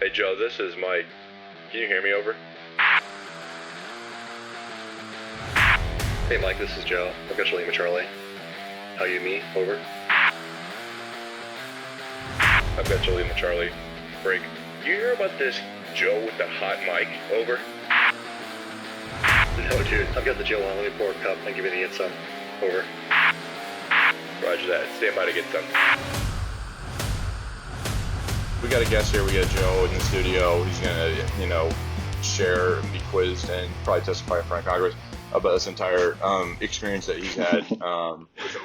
Hey Joe, this is Mike. Can you hear me, over? Hey Mike, this is Joe. I've got Lima Charlie. How you, me? Over. I've got Lima Charlie. Break. You hear about this Joe with the hot mic? Over. No dude, I've got the Joe on. Let me pour a cup and give you the get some. Over. Roger that. Stand by to get some. We got a guest here. We got Joe in the studio. He's gonna, share and be quizzed and probably testify in front of Congress about this entire experience that he's had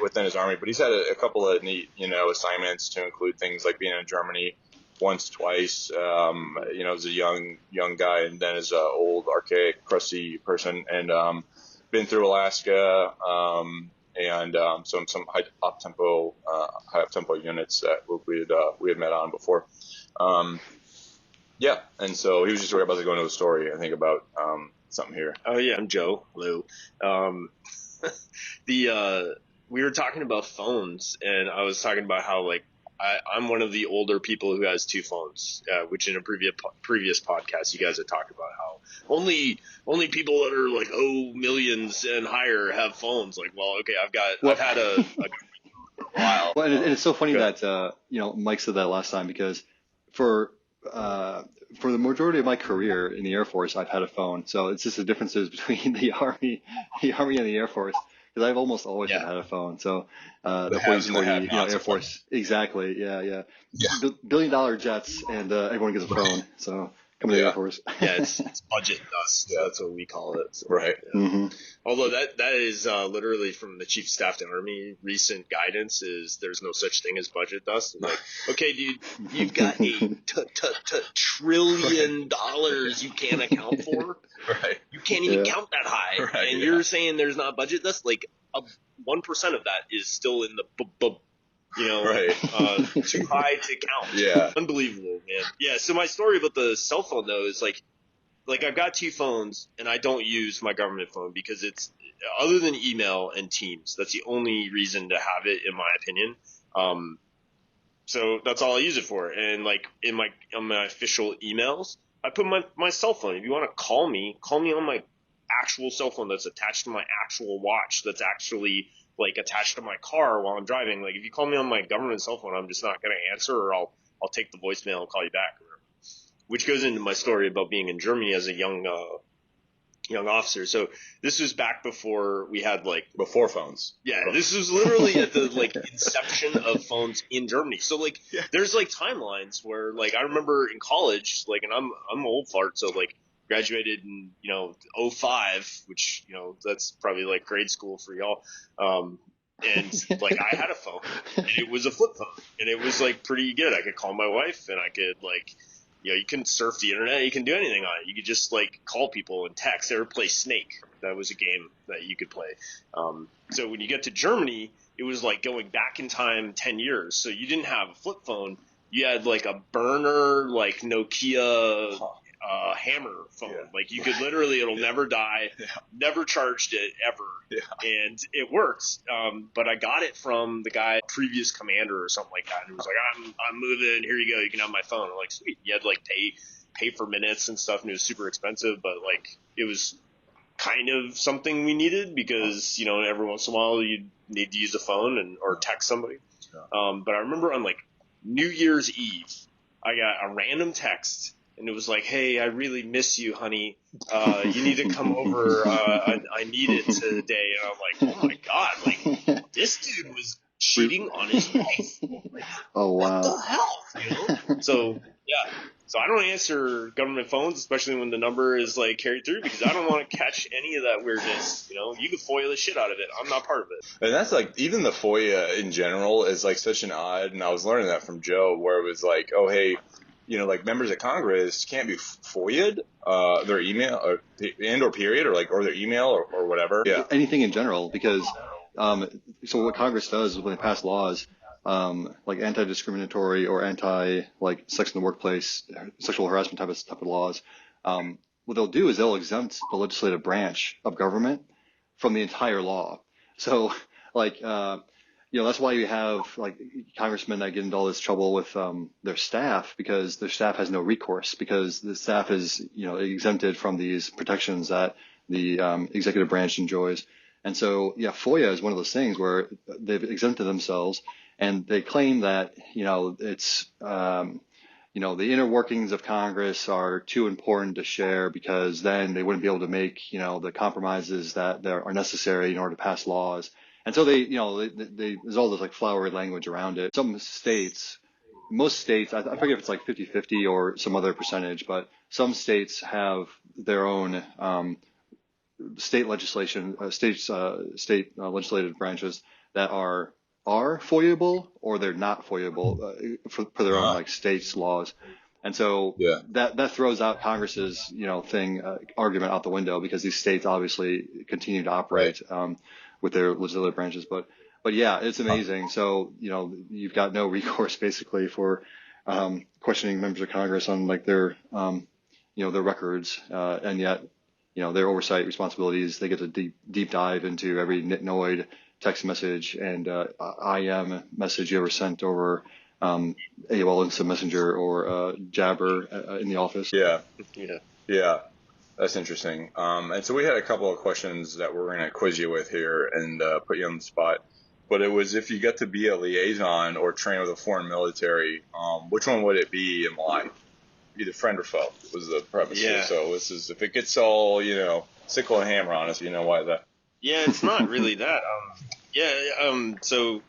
within his Army. But he's had a couple of neat, assignments to include things like being in Germany once, twice, as a young guy, and then as an old, archaic, crusty person, and been through Alaska, and some high up tempo units that we had met on before. And so he was just about to go into a story, I think, about something here. Oh yeah, I'm Joe. Hello. We were talking about phones, and I was talking about how I'm one of the older people who has two phones, which in a previous podcast you guys had talked about how only people that are millions and higher have phones. I've had a for a while. Well, and it's so funny that Mike said that last time, because for the majority of my career in the Air Force, I've had a phone. So it's just the differences between the Army and the Air Force. Because I've almost always had a phone. So the hoity-toity, Air Force, exactly, yeah. $billion jets, and everyone gets a phone. So come to the Air Force. Yeah, it's budget dust. Yeah, that's what we call it. So, right. Yeah. Mm-hmm. Although that is literally from the Chief of Staff to Army. Recent guidance is there's no such thing as budget dust. And okay, dude, you've got $1 trillion you can't account for. Right. You can't even count that high, right, and you're saying there's not budget dust. 1% of that is still in the too high to count. Yeah. Unbelievable, man. Yeah. So my story about the cell phone though is I've got two phones, and I don't use my government phone because it's other than email and Teams. That's the only reason to have it, in my opinion. So that's all I use it for. And on my official emails, I put my cell phone. If you want to call me on my actual cell phone that's attached to my actual watch. That's actually attached to my car while I'm driving. If you call me on my government cell phone, I'm just not going to answer, or I'll take the voicemail and call you back. Which goes into my story about being in Germany as a young officer. So this was back before we had before phones. Yeah, this was literally at the inception of phones in Germany. So there's timelines where I remember in college, and I'm an old fart, so graduated in 05, which that's probably grade school for y'all. And I had a phone, and it was a flip phone, and it was pretty good. I could call my wife, and I could you can surf the internet, you can do anything on it. You could just call people and text or play Snake. That was a game that you could play. So when you get to Germany, it was going back in time 10 years. So you didn't have a flip phone. You had a burner, Nokia hammer phone. Yeah. You could literally, it'll never die, never charged it ever. Yeah. And it works. But I got it from the guy, previous commander or something like that. And he was I'm moving, here you go, you can have my phone. I'm sweet. You had to pay for minutes and stuff, and it was super expensive, but it was kind of something we needed because, every once in a while you need to use a phone or text somebody. Yeah. But I remember on New Year's Eve, I got a random text. And it was hey, I really miss you, honey. You need to come over. I need it today. And I'm oh my God, this dude was cheating on his wife. Oh, wow. What the hell? So, yeah. So I don't answer government phones, especially when the number is carried through, because I don't want to catch any of that weirdness. You can FOIA the shit out of it. I'm not part of it. And that's even the FOIA in general is such an odd, and I was learning that from Joe, where it was oh, hey, members of Congress can't be FOIA'd, their email or period or their email or whatever. Yeah. Anything in general, because so what Congress does is when they pass laws, anti-discriminatory or sex in the workplace, sexual harassment type of laws, what they'll do is they'll exempt the legislative branch of government from the entire law. So that's why you have like congressmen that get into all this trouble with their staff, because their staff has no recourse, because the staff is, exempted from these protections that the executive branch enjoys. And so, FOIA is one of those things where they've exempted themselves, and they claim that, it's, the inner workings of Congress are too important to share, because then they wouldn't be able to make, the compromises that are necessary in order to pass laws. And so they there's all this like flowery language around it. Most states, I forget if it's like 50-50 or some other percentage, but some states have their own state legislation, state legislative branches that are FOIAble, or they're not FOIAble for their own like states laws. And so that throws out Congress's argument out the window, because these states obviously continue to operate with their legislative branches. But yeah, it's amazing. So you've got no recourse basically for questioning members of Congress on like their their records, and yet their oversight responsibilities. They get to deep dive into every nitnoid text message and IM message you ever sent over AOL Instant Messenger or Jabber in the office. Yeah. That's interesting. And so we had a couple of questions that we're going to quiz you with here and put you on the spot. But it was, if you get to be a liaison or train with a foreign military, which one would it be and why? Either friend or foe was the premise here. So this is, if it gets all, sickle and hammer on us, why that. Yeah, it's not really that. So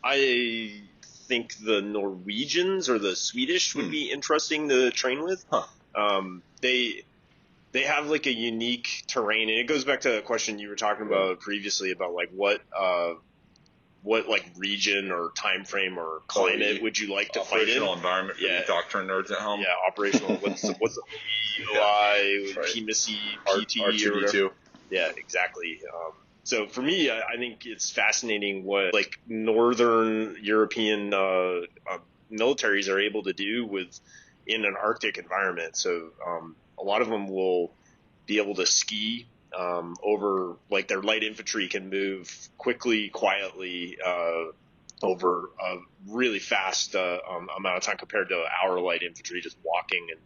I think the Norwegians or the Swedish would be interesting to train with. They have like a unique terrain, and it goes back to a question you were talking about previously about like what like region or time frame or climate would you like to fight in? Operational environment for the doctrine nerds at home. Yeah, operational. What's the OI, PMISI, PT, R2D2. Yeah, exactly. So for me, I think it's fascinating what like Northern European militaries are able to do in an Arctic environment. So a lot of them will be able to ski over, like their light infantry can move quickly, quietly over a really fast amount of time compared to our light infantry just walking and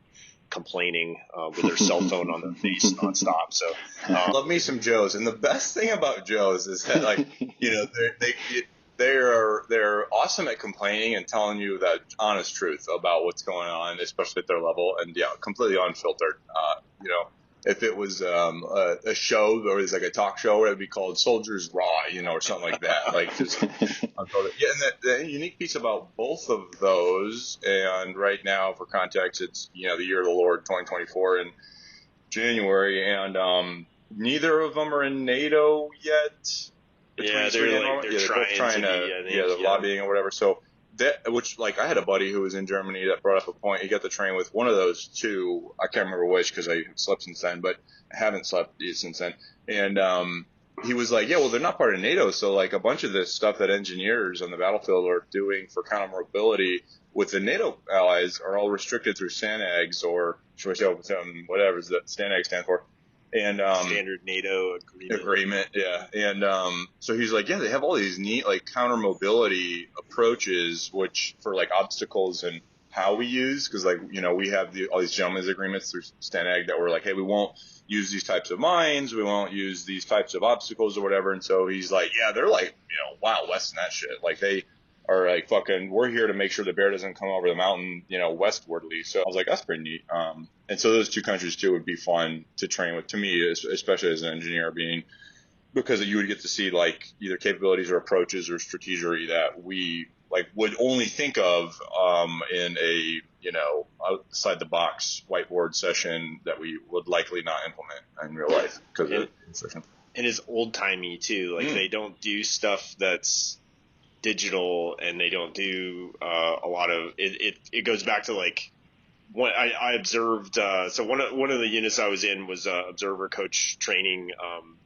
complaining with their cell phone on their face nonstop. So love me some Joes, and the best thing about Joes is that like they're awesome at complaining and telling you the honest truth about what's going on, especially at their level, and completely unfiltered. If it was a show or it's like a talk show, it would be called Soldiers Raw, or something like that. Like just unfiltered. Yeah, and the unique piece about both of those, and right now for context, it's the year of the Lord 2024 in January, and neither of them are in NATO yet. They're trying to they're lobbying or whatever. So I had a buddy who was in Germany that brought up a point. He got to train with one of those two. I can't remember which because I slept since then, but I haven't slept since then. And he was like, they're not part of NATO. So like a bunch of this stuff that engineers on the battlefield are doing for counter mobility with the NATO allies are all restricted through SANAGs, or whatever that SANAG stand for. And standard NATO agreement. And so he's like, they have all these neat like counter mobility approaches, which for like obstacles and how we use, because like we have all these gentlemen's agreements through STANAG that we're like, hey, we won't use these types of mines, we won't use these types of obstacles or whatever. And so he's like, they're like Wild West and that shit. Like they are like fucking, we're here to make sure the bear doesn't come over the mountain, westwardly. So I was like, that's pretty neat. And so those two countries too would be fun to train with, to me, especially as an engineer, because you would get to see like either capabilities or approaches or strategy that we like would only think of in a outside the box whiteboard session that we would likely not implement in real life because of inflation. And it's old timey too. Like they don't do stuff that's digital, and they don't do a lot of it. It goes back to like what I observed. So one of the units I was in was observer coach training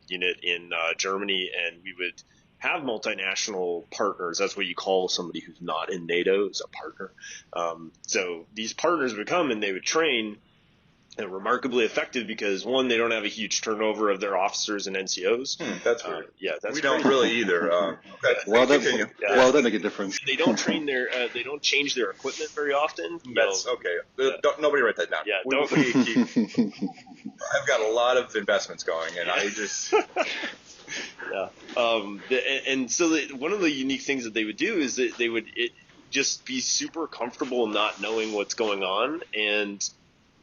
unit in Germany, and we would have multinational partners. That's what you call somebody who's not in NATO, is a partner. So these partners would come and they would train, and remarkably effective because, one, they don't have a huge turnover of their officers and NCOs. That's weird. Yeah, that's we crazy. don't really either. Okay. Well, Continue. that make a difference. They don't train they don't change their equipment very often. That's okay. Nobody write that down. Yeah, I've got a lot of investments going, and I just. Yeah. And so one of the unique things that they would do is that they would just be super comfortable not knowing what's going on and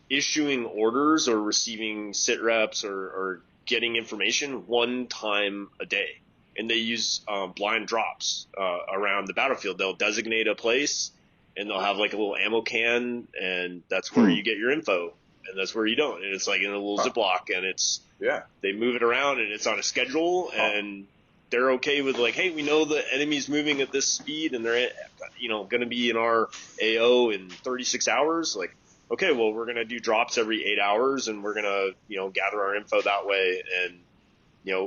issuing orders or receiving sit reps or getting information one time a day. And they use blind drops around the battlefield. They'll designate a place, and they'll have like a little ammo can, and that's where you get your info, and that's where you don't. And it's like in a little Ziploc, and they move it around, and it's on a schedule, and they're okay with like, hey, we know the enemy's moving at this speed, and they're going to be in our AO in 36 hours. Like, okay, well, we're going to do drops every 8 hours, and we're going to gather our info that way and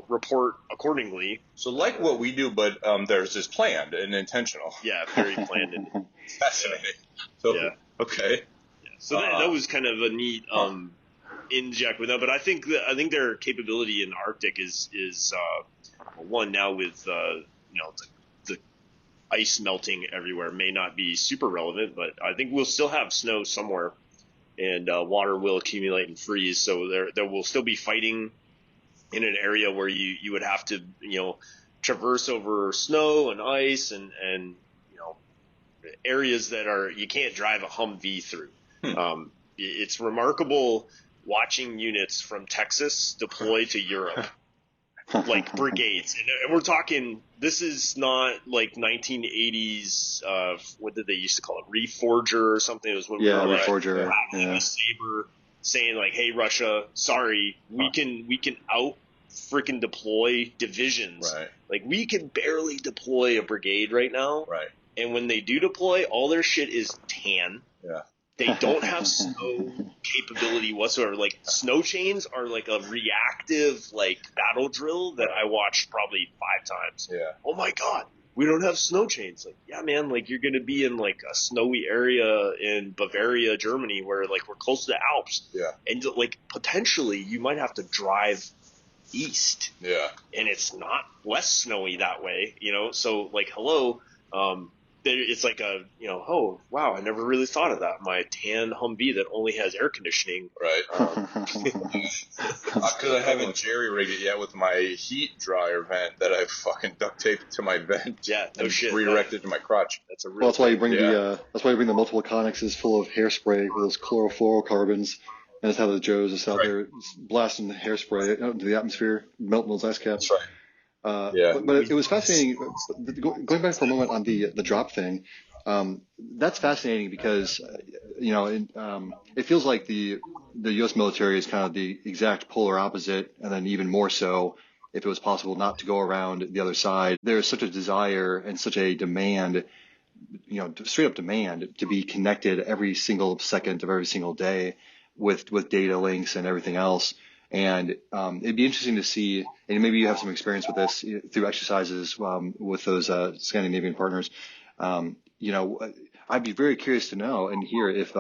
report accordingly. So like what we do, but there's this planned and intentional. Yeah, very planned and fascinating. So, okay. Yeah. So that was kind of a neat inject with that. But I think their capability in the Arctic is one now with the ice melting everywhere may not be super relevant, but I think we'll still have snow somewhere, and water will accumulate and freeze. So there will still be fighting in an area where you would have to traverse over snow and ice and areas that you can't drive a Humvee through. It's remarkable watching units from Texas deploy to Europe, like brigades. And we're talking, this is not like 1980s, what did they used to call it? Reforger or something. It was when we were Reforger. A saber saying like, hey, Russia, sorry, we can out freaking deploy divisions. Right. Like we can barely deploy a brigade right now. Right. And when they do deploy, all their shit is tan. Yeah. They don't have snow capability whatsoever. Like snow chains are like a reactive like battle drill that I watched probably 5 times. Yeah. Oh my God, we don't have snow chains. Like, yeah, man, like you're going to be in like a snowy area in Bavaria, Germany, where like we're close to the Alps. Yeah. And like potentially you might have to drive east. Yeah. And it's not less snowy that way, So like, hello, it's like oh wow, I never really thought of that. My tan Humvee that only has air conditioning. Right. Because I haven't jerry rigged it yet with my heat dryer vent that I've fucking duct taped to my vent. Yeah, no shit. Redirected to my crotch. That's a real. Well, that's why you bring the multiple conics full of hairspray with those chlorofluorocarbons. And that's how the Joes is out there blasting the hairspray out into the atmosphere, melting those ice caps. That's right. But it was fascinating. Going back for a moment on the drop thing, that's fascinating because it feels like the U.S. military is kind of the exact polar opposite, and then even more so if it was possible not to go around the other side. There's such a desire and such a demand, straight up demand to be connected every single second of every single day with data links and everything else. And it'd be interesting to see, and maybe you have some experience with this through exercises with those Scandinavian partners. I'd be very curious to know and hear if,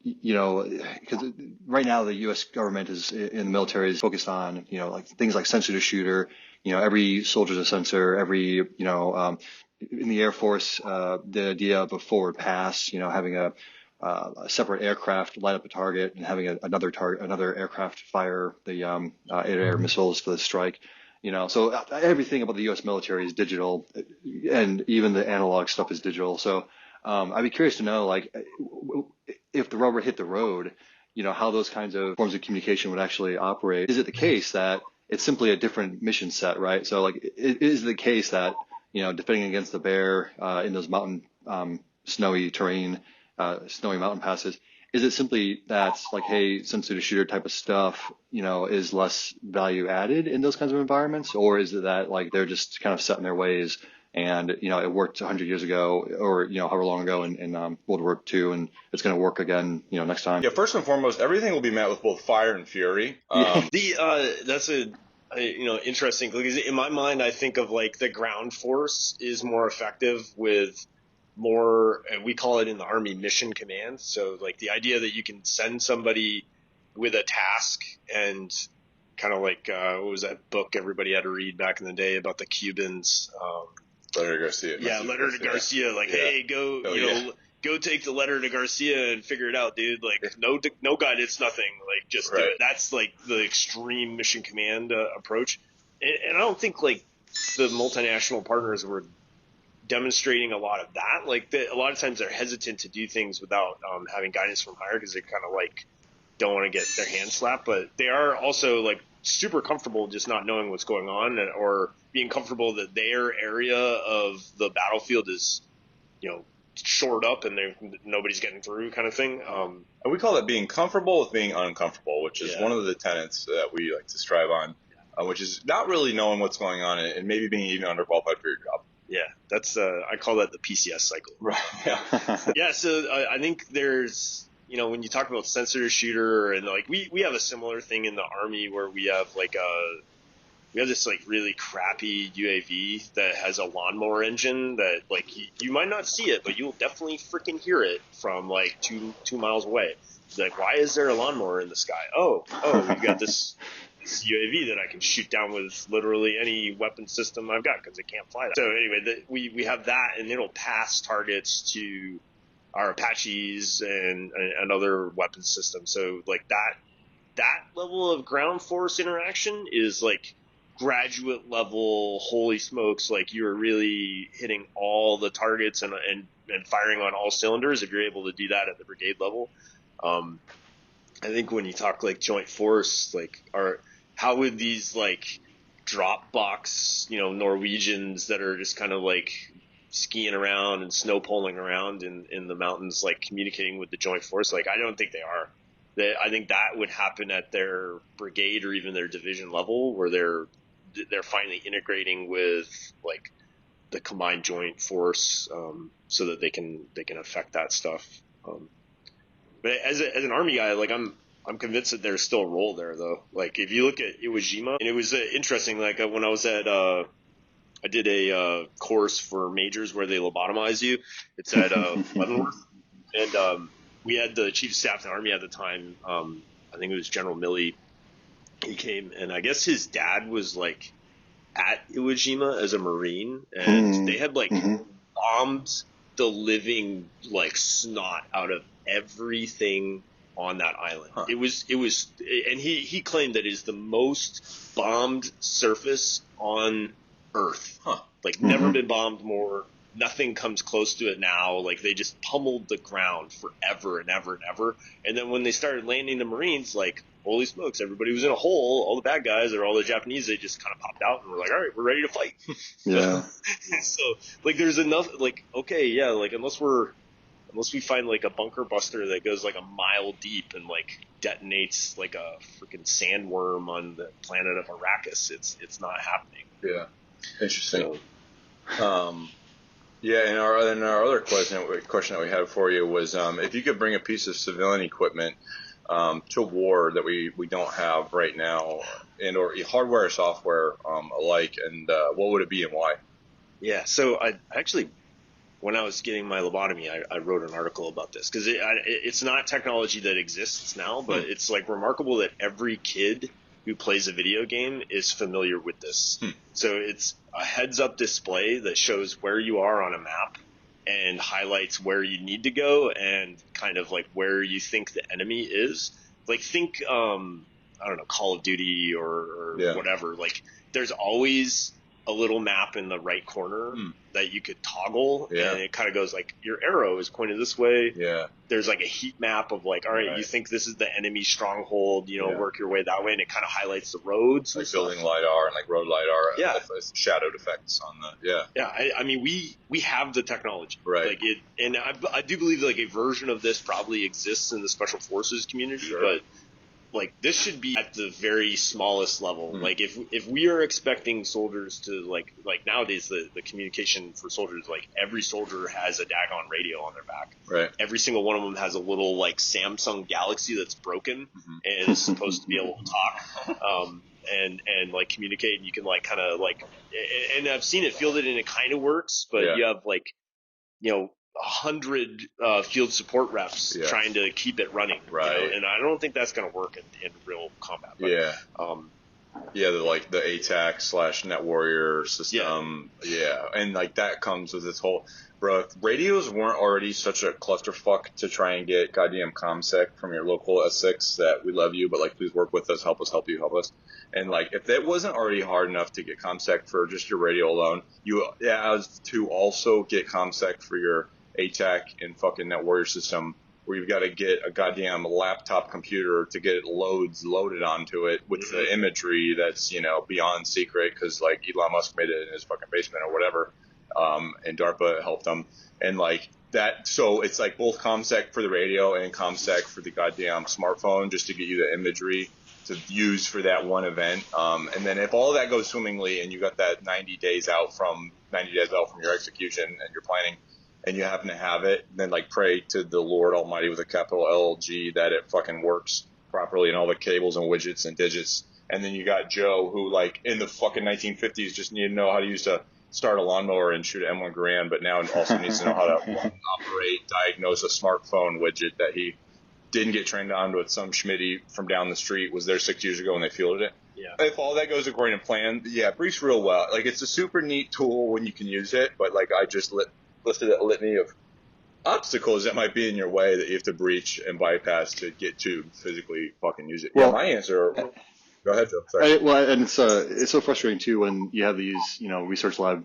because right now the U.S. government is in the military is focused on, like things like sensor to shooter. Every soldier's a sensor. In the Air Force, the idea of a forward pass, having a separate aircraft light up a target and having another aircraft fire the air missiles for the strike. So everything about the U.S. military is digital, and even the analog stuff is digital. So I'd be curious to know, like, if the rubber hit the road, how those kinds of forms of communication would actually operate. Is it the case that it's simply a different mission set, right? So, like, is it the case that defending against the bear in those mountain snowy terrain, snowy mountain passes, is it simply that, like, hey, sensor to shooter type of stuff, is less value added in those kinds of environments? Or is it that, like, they're just kind of set in their ways and, it worked 100 years ago or, however long ago in World War II, and it's going to work again, next time? Yeah, first and foremost, everything will be met with both fire and fury. That's interesting, because in my mind, I think of like the ground force is more effective with more, we call it in the Army mission command. So like the idea that you can send somebody with a task and kind of like what was that book everybody had to read back in the day about the Cubans? Letter to Garcia. Yeah, letter to Garcia. Like, hey, go, go take the letter to Garcia and figure it out, dude. Like, no guidance, nothing. Like, just do it. That's like the extreme mission command approach. And I don't think like the multinational partners were demonstrating a lot of that. Like, a lot of times they're hesitant to do things without having guidance from higher because they kind of like don't want to get their hands slapped. But they are also like super comfortable just not knowing what's going on or being comfortable that their area of the battlefield is, shored up and nobody's getting through kind of thing. And we call that being comfortable with being uncomfortable, which is one of the tenets that we like to strive on, which is not really knowing what's going on and maybe being even underqualified for your job. Yeah, that's I call that the PCS cycle. Right. Yeah. Yeah. So I think there's, when you talk about sensor to shooter and like we have a similar thing in the Army where we have this like really crappy UAV that has a lawnmower engine that like you might not see it, but you'll definitely freaking hear it from like two miles away. It's like, why is there a lawnmower in the sky? Oh, we've got this UAV that I can shoot down with literally any weapon system I've got because it can't fly that. So anyway, we have that, and it'll pass targets to our Apaches and other weapon systems. So like that level of ground force interaction is like graduate level. Holy smokes! Like you're really hitting all the targets and firing on all cylinders if you're able to do that at the brigade level. I think when you talk like joint force, like how would these like drop box, Norwegians that are just kind of like skiing around and snow poling around in the mountains, like communicating with the joint force? Like, I don't think they are. I think that would happen at their brigade or even their division level where they're finally integrating with like the combined joint force, so that they can affect that stuff. But as an Army guy, like I'm convinced that there's still a role there, though. Like, if you look at Iwo Jima, and it was interesting, like, when I was at, I did a course for majors where they lobotomize you. It's at Leavenworth. And we had the chief of staff in the Army at the time, I think it was General Milley. He came, and I guess his dad was, like, at Iwo Jima as a Marine, and they had, like, bombed the living, like, snot out of everything on that island. Huh. It was, and he claimed that it is the most bombed surface on Earth. Huh. Like, never been bombed more. Nothing comes close to it now. Like, they just pummeled the ground forever and ever and ever. And then when they started landing the Marines, like, holy smokes, everybody was in a hole. All the bad guys or all the Japanese, they just kind of popped out and were like, all right, we're ready to fight. Yeah. So, like, there's enough, like, okay, yeah, like, unless we find like a bunker buster that goes like a mile deep and like detonates like a freaking sandworm on the planet of Arrakis, it's not happening. Yeah, interesting. So, yeah, and our other question that we had for you was if you could bring a piece of civilian equipment to war that we don't have right now, and or hardware or software alike, and what would it be and why? Yeah, so I actually, when I was getting my lobotomy, I wrote an article about this because it's not technology that exists now, but it's like remarkable that every kid who plays a video game is familiar with this. So it's a heads-up display that shows where you are on a map and highlights where you need to go and kind of like where you think the enemy is. Like, think, I don't know, Call of Duty or whatever. Like, there's always a little map in the right corner that you could toggle, and it kind of goes like, your arrow is pointed this way. Yeah. There's like a heat map of like, all right, you think this is the enemy stronghold, work your way that way, and it kind of highlights the roads. Like building LiDAR and like road LiDAR. Yeah. And shadowed effects on the, Yeah, I mean, we have the technology. Right. Like it, and I do believe like a version of this probably exists in the Special Forces community, but like, this should be at the very smallest level. Like, if we are expecting soldiers to like nowadays the communication for soldiers, like every soldier has a daggone radio on their back. Right. Every single one of them has a little like Samsung Galaxy that's broken and is supposed to be able to talk and like communicate. And you can like kind of like, and I've seen it fielded and it kind of works, but you have like, 100 field support reps trying to keep it running. Right. You know? And I don't think that's going to work in real combat. But, yeah, the ATAC / Net Warrior system. Yeah. And like that comes with this whole, bro, radios weren't already such a clusterfuck to try and get goddamn ComSec from your local S6 that we love you, but like please work with us, help you, help us. And like if that wasn't already hard enough to get ComSec for just your radio alone, you have to also get ComSec for your ATAC and fucking Net Warrior system, where you've got to get a goddamn laptop computer to get loaded onto it with the imagery that's, you know, beyond secret because, like, Elon Musk made it in his fucking basement or whatever, and DARPA helped him. And, like, that – so it's, like, both ComSec for the radio and ComSec for the goddamn smartphone just to get you the imagery to use for that one event. And then if all that goes swimmingly and you got that 90 days out from your execution and your planning – and you happen to have it, then like pray to the Lord Almighty with a capital LG that it fucking works properly and all the cables and widgets and digits. And then you got Joe who like in the fucking 1950s just needed to know how to use to start a lawnmower and shoot an M1 Garand, but now also needs to know how to operate, diagnose a smartphone widget that he didn't get trained on with some schmitty from down the street, was there 6 years ago when they fielded it. Yeah. If all that goes according to plan, yeah, it briefs real well. Like it's a super neat tool when you can use it, but like I just listed a litany of obstacles that might be in your way that you have to breach and bypass to get to physically fucking use it. Well, my answer. Go ahead, Joe. Sorry. And it's so frustrating too when you have these, you know, research lab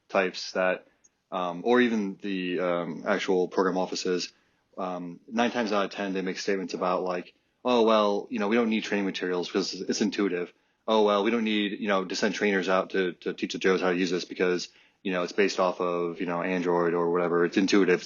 types that, or even the actual program offices. 9 times out of 10, they make statements about like, oh well, you know, we don't need training materials because it's intuitive. Oh well, we don't need, you know, to send trainers out to teach the Joes how to use this because, you know, it's based off of, you know, Android or whatever. It's intuitive.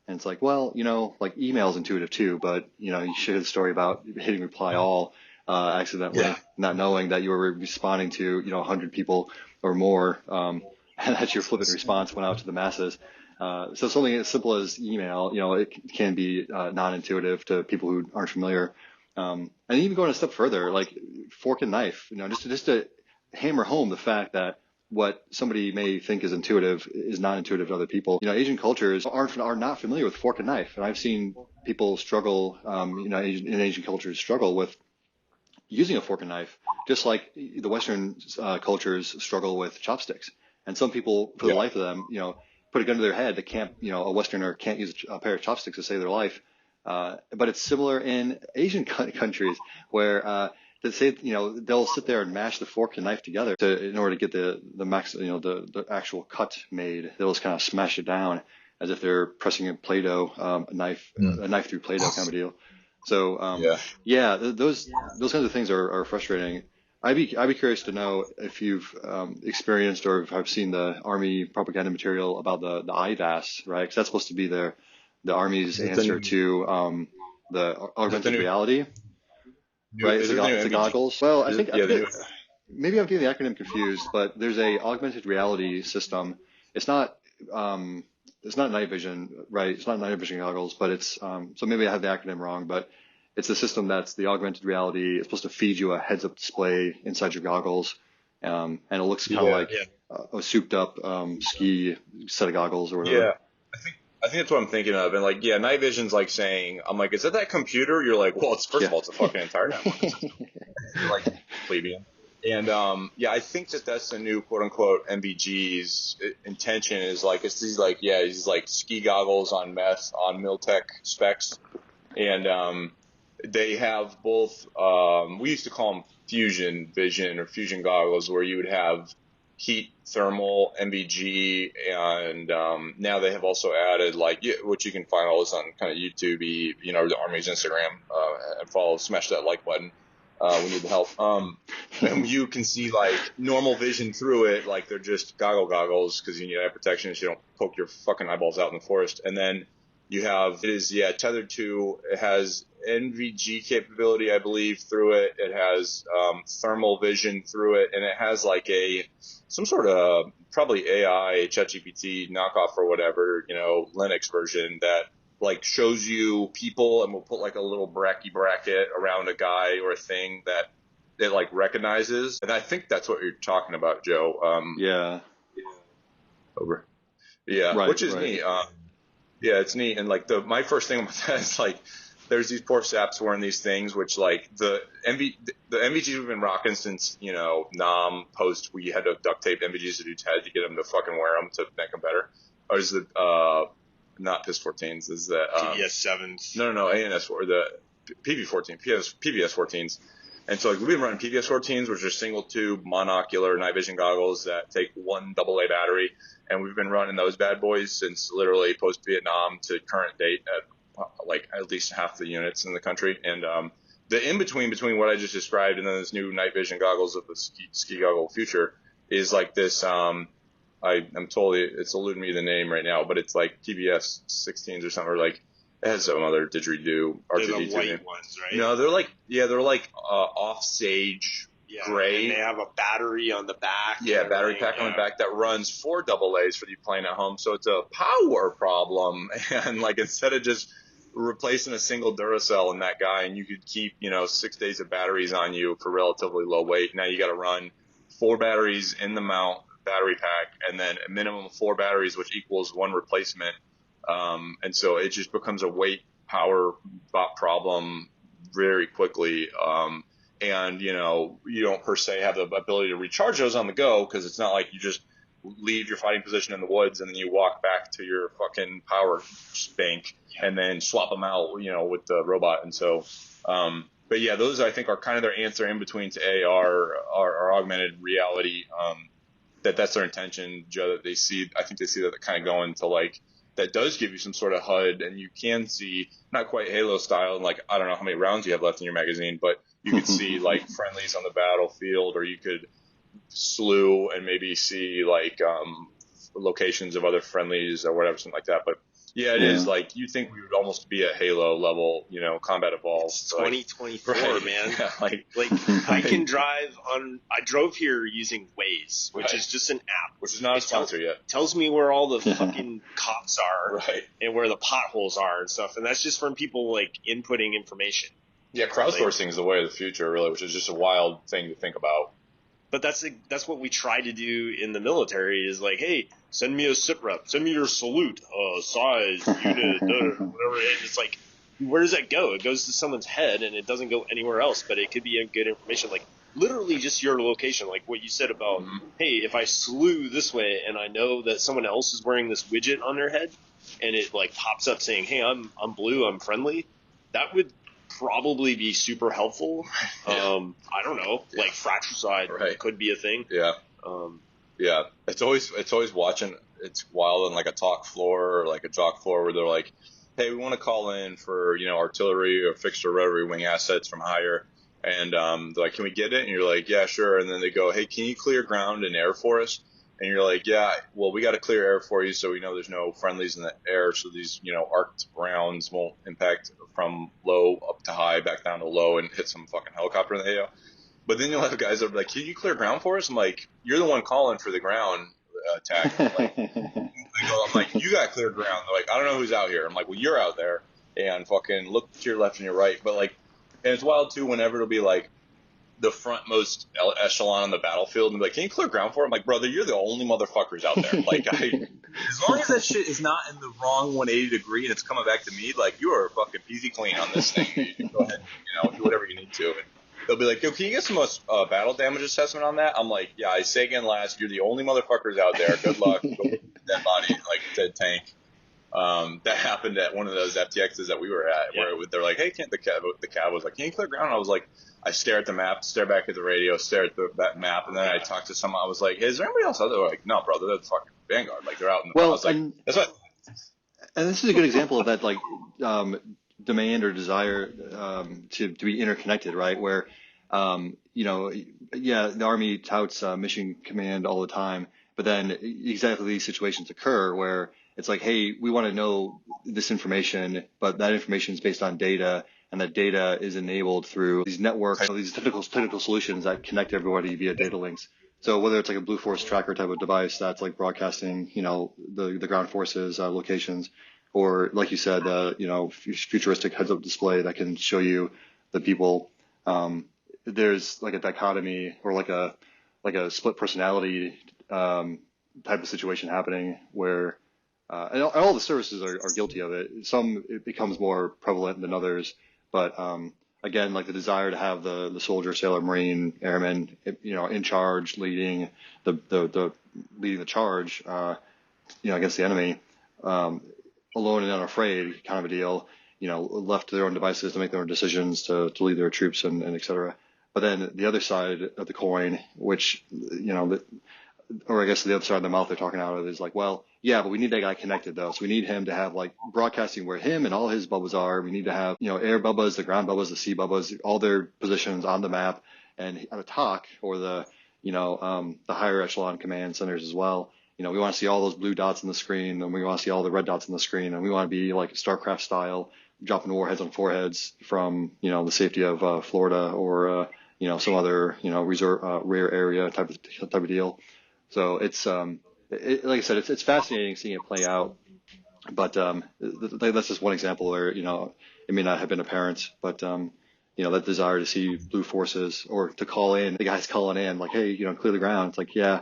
And it's like, well, you know, like email's intuitive too, but, you know, you shared the story about hitting reply all accidentally, not knowing that you were responding to, you know, 100 people or more, and that your flippant response went out to the masses. So something as simple as email, you know, it can be non-intuitive to people who aren't familiar. And even going a step further, like fork and knife, you know, just to hammer home the fact that what somebody may think is intuitive is not intuitive to other people. You know, Asian cultures are not familiar with fork and knife, and I've seen people struggle. You know, in Asian cultures struggle with using a fork and knife, just like the Western cultures struggle with chopsticks. And some people, for the life of them, you know, put a gun to their head. They can't, you know, a Westerner can't use a pair of chopsticks to save their life. But it's similar in Asian countries where that say, you know, they'll sit there and mash the fork and knife together in order to get the max, you know, the actual cut made. They'll just kind of smash it down as if they're pressing a Play-Doh, a knife through Play-Doh kind of deal. So those kinds of things are frustrating. I'd be curious to know if you've experienced or if I've seen the Army propaganda material about the IDAS, right? Because that's supposed to be the Army's answer to the augmented reality. Right, it's the goggles. Well, I think maybe I'm getting the acronym confused, but there's a augmented reality system. It's not night vision, right? It's not night vision goggles, but it's so maybe I have the acronym wrong, but it's a system that's the augmented reality. It's supposed to feed you a heads-up display inside your goggles, and it looks kind of like a souped-up ski set of goggles or whatever. Yeah, I think that's what I'm thinking of. And like, yeah, night vision's like saying, I'm like, is that computer? You're like, well, first of all, it's a fucking entire network. You're like plebeian. And I think that's the new quote unquote MVG's intention is like, it's these like ski goggles on meth on Miltech specs. And they have both, we used to call them fusion vision or fusion goggles, where you would have heat, thermal, MVG, and now they have also added which you can find all this on kind of YouTube, you know, the Army's Instagram, and follow, smash that like button. We need the help. And you can see like normal vision through it, like they're just goggles because you need eye protection so you don't poke your fucking eyeballs out in the forest. And then you have tethered to, it has NVG capability, I believe, through it. It has thermal vision through it, and it has like some sort of probably AI, ChatGPT knockoff or whatever, you know, Linux version that like shows you people and will put like a little bracket around a guy or a thing that it like recognizes. And I think that's what you're talking about, Joe. Yeah. Over. Yeah, Right, which is right. neat. Yeah, it's neat. And like my first thing about that is like, there's these poor saps wearing these things, which like the MVGs we've been rocking since, NOM post, we had to duct tape MVGs to dudes' head to get them to fucking wear them to make them better. Or is it, not PIS 14s, is that, PBS 7s. No, ANS, or the PV 14, PBS 14s. And so like we've been running PBS 14s, which are single tube monocular night vision goggles that take one AA battery. And we've been running those bad boys since literally post Vietnam to current date at like at least half the units in the country. And the in between what I just described and then this new night vision goggles of the ski goggle future is like this. I'm totally, it's eluding me the name right now, but it's like PBS 16s or something, or like it has some other didgeridoo They're the R2D2 white name. ones, right? No, they're like off sage gray. And they have a battery on the back. Yeah, battery pack on the back that runs 4 AA's for you playing at home. So it's a power problem. And like instead of just replacing a single Duracell in that guy and you could keep, 6 days of batteries on you for relatively low weight, now you got to run 4 batteries in the mount battery pack and then a minimum of 4 batteries, which equals 1 replacement. And so it just becomes a weight power problem very quickly. And, you don't per se have the ability to recharge those on the go because it's not like you just leave your fighting position in the woods and then you walk back to your fucking power bank and then swap them out, with the robot. And so, but yeah, those I think are kind of their answer in between to AR or augmented reality. That's their intention, Joe, that they see. I think they see that kind of going to like, that does give you some sort of HUD and you can see not quite Halo style. And like, I don't know how many rounds you have left in your magazine, but you could see like friendlies on the battlefield, or you could slew and maybe see like locations of other friendlies or whatever, something like that. But yeah, it is like you think we would almost be at Halo level, combat evolved. It's 2024, right. man. Yeah, like I can drive on. I drove here using Waze, which is just an app, which is not a sponsor yet. Tells me where all the fucking cops are, right, and where the potholes are and stuff. And that's just from people like inputting information. Yeah, crowdsourcing is the way of the future, really, which is just a wild thing to think about. But that's what we try to do in the military is like, hey, send me a sit rep, send me your salute, size, unit, whatever. And it's like, where does that go? It goes to someone's head and it doesn't go anywhere else, but it could be good information. Like literally just your location, like what you said about, hey, if I slew this way and I know that someone else is wearing this widget on their head and it like pops up saying, hey, I'm blue, I'm friendly, that would probably be super helpful. I don't know, like fratricide could be a thing. Yeah. Yeah. It's always watching. It's wild on like a talk floor or like a jock floor where they're like, hey, we want to call in for, artillery or fixed or rotary wing assets from higher. And they're like, can we get it? And you're like, yeah, sure. And then they go, hey, can you clear ground and air for us? And you're like, yeah, well, we got to clear air for you so we know there's no friendlies in the air. So these, arced rounds won't impact from low up to high, back down to low and hit some fucking helicopter in the AO. But then you'll have guys that are like, can you clear ground for us? I'm like, you're the one calling for the ground attack. I'm like, you got to clear ground. They're like, I don't know who's out here. I'm like, well, you're out there and fucking look to your left and your right. But like, and it's wild too whenever it'll be like, the frontmost echelon on the battlefield and be like, can you clear ground for it? I'm like, brother, you're the only motherfuckers out there. Like, as long as that shit is not in the wrong 180 degree and it's coming back to me, like, you are fucking peasy clean on this thing. You can go ahead and, do whatever you need to. And they'll be like, yo, can you get some battle damage assessment on that? I'm like, yeah, I say again last, you're the only motherfuckers out there. Good luck. Go with that body, like a dead tank. That happened at one of those FTXs that we were at, where they're like, hey, the cab was like, can you clear ground? And I was like, I stare at the map, stare back at the radio, stare at that map, and then I talked to someone. I was like, hey, is there anybody else out there? They're like, no, brother, that's fucking Vanguard. Like, they're out in the I was like, that's what. And this is a good example of that, like, demand or desire to be interconnected, right? Where, the Army touts mission command all the time, but then exactly these situations occur where it's like, hey, we want to know this information, but that information is based on data. And that data is enabled through these networks, these technical solutions that connect everybody via data links. So whether it's like a Blue Force tracker type of device that's like broadcasting, the ground forces locations, or like you said, futuristic heads-up display that can show you the people. There's like a dichotomy or like a split personality type of situation happening where and all the services are guilty of it. Some it becomes more prevalent than others, but again, like the desire to have the soldier, sailor, marine, airman, in charge, leading leading the charge, against the enemy, alone and unafraid, kind of a deal. Left to their own devices to make their own decisions to lead their troops and et cetera. But then the other side of the coin, which or I guess the other side of the mouth they're talking out of is like, well, yeah, but we need that guy connected though. So we need him to have like broadcasting where him and all his bubbas are. We need to have, air bubbas, the ground bubbas, the sea bubbas, all their positions on the map, and at a TOC or the higher echelon command centers as well. We want to see all those blue dots on the screen, and we want to see all the red dots on the screen, and we want to be like StarCraft style, dropping warheads on foreheads from, the safety of Florida or, some other, rare area type of deal. So it's, like I said, it's fascinating seeing it play out, but that's just one example where, it may not have been apparent, but, that desire to see blue forces or to call in, the guys calling in like, hey, clear the ground. It's like, yeah,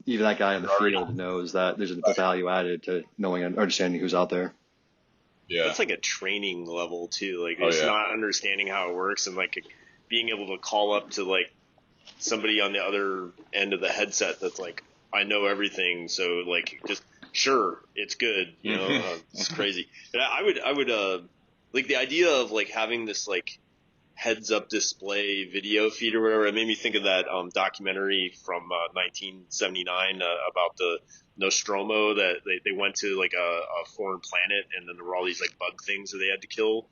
even that guy in the field knows that there's a value added to knowing and understanding who's out there. Yeah. It's like a training level too. Like it's not understanding how it works and like being able to call up to like somebody on the other end of the headset that's like, I know everything. So like, just sure, it's good. It's crazy. But I would like the idea of like having this like heads up display video feed or whatever. It made me think of that documentary from 1979 about the Nostromo that they went to like a foreign planet and then there were all these like bug things that they had to kill.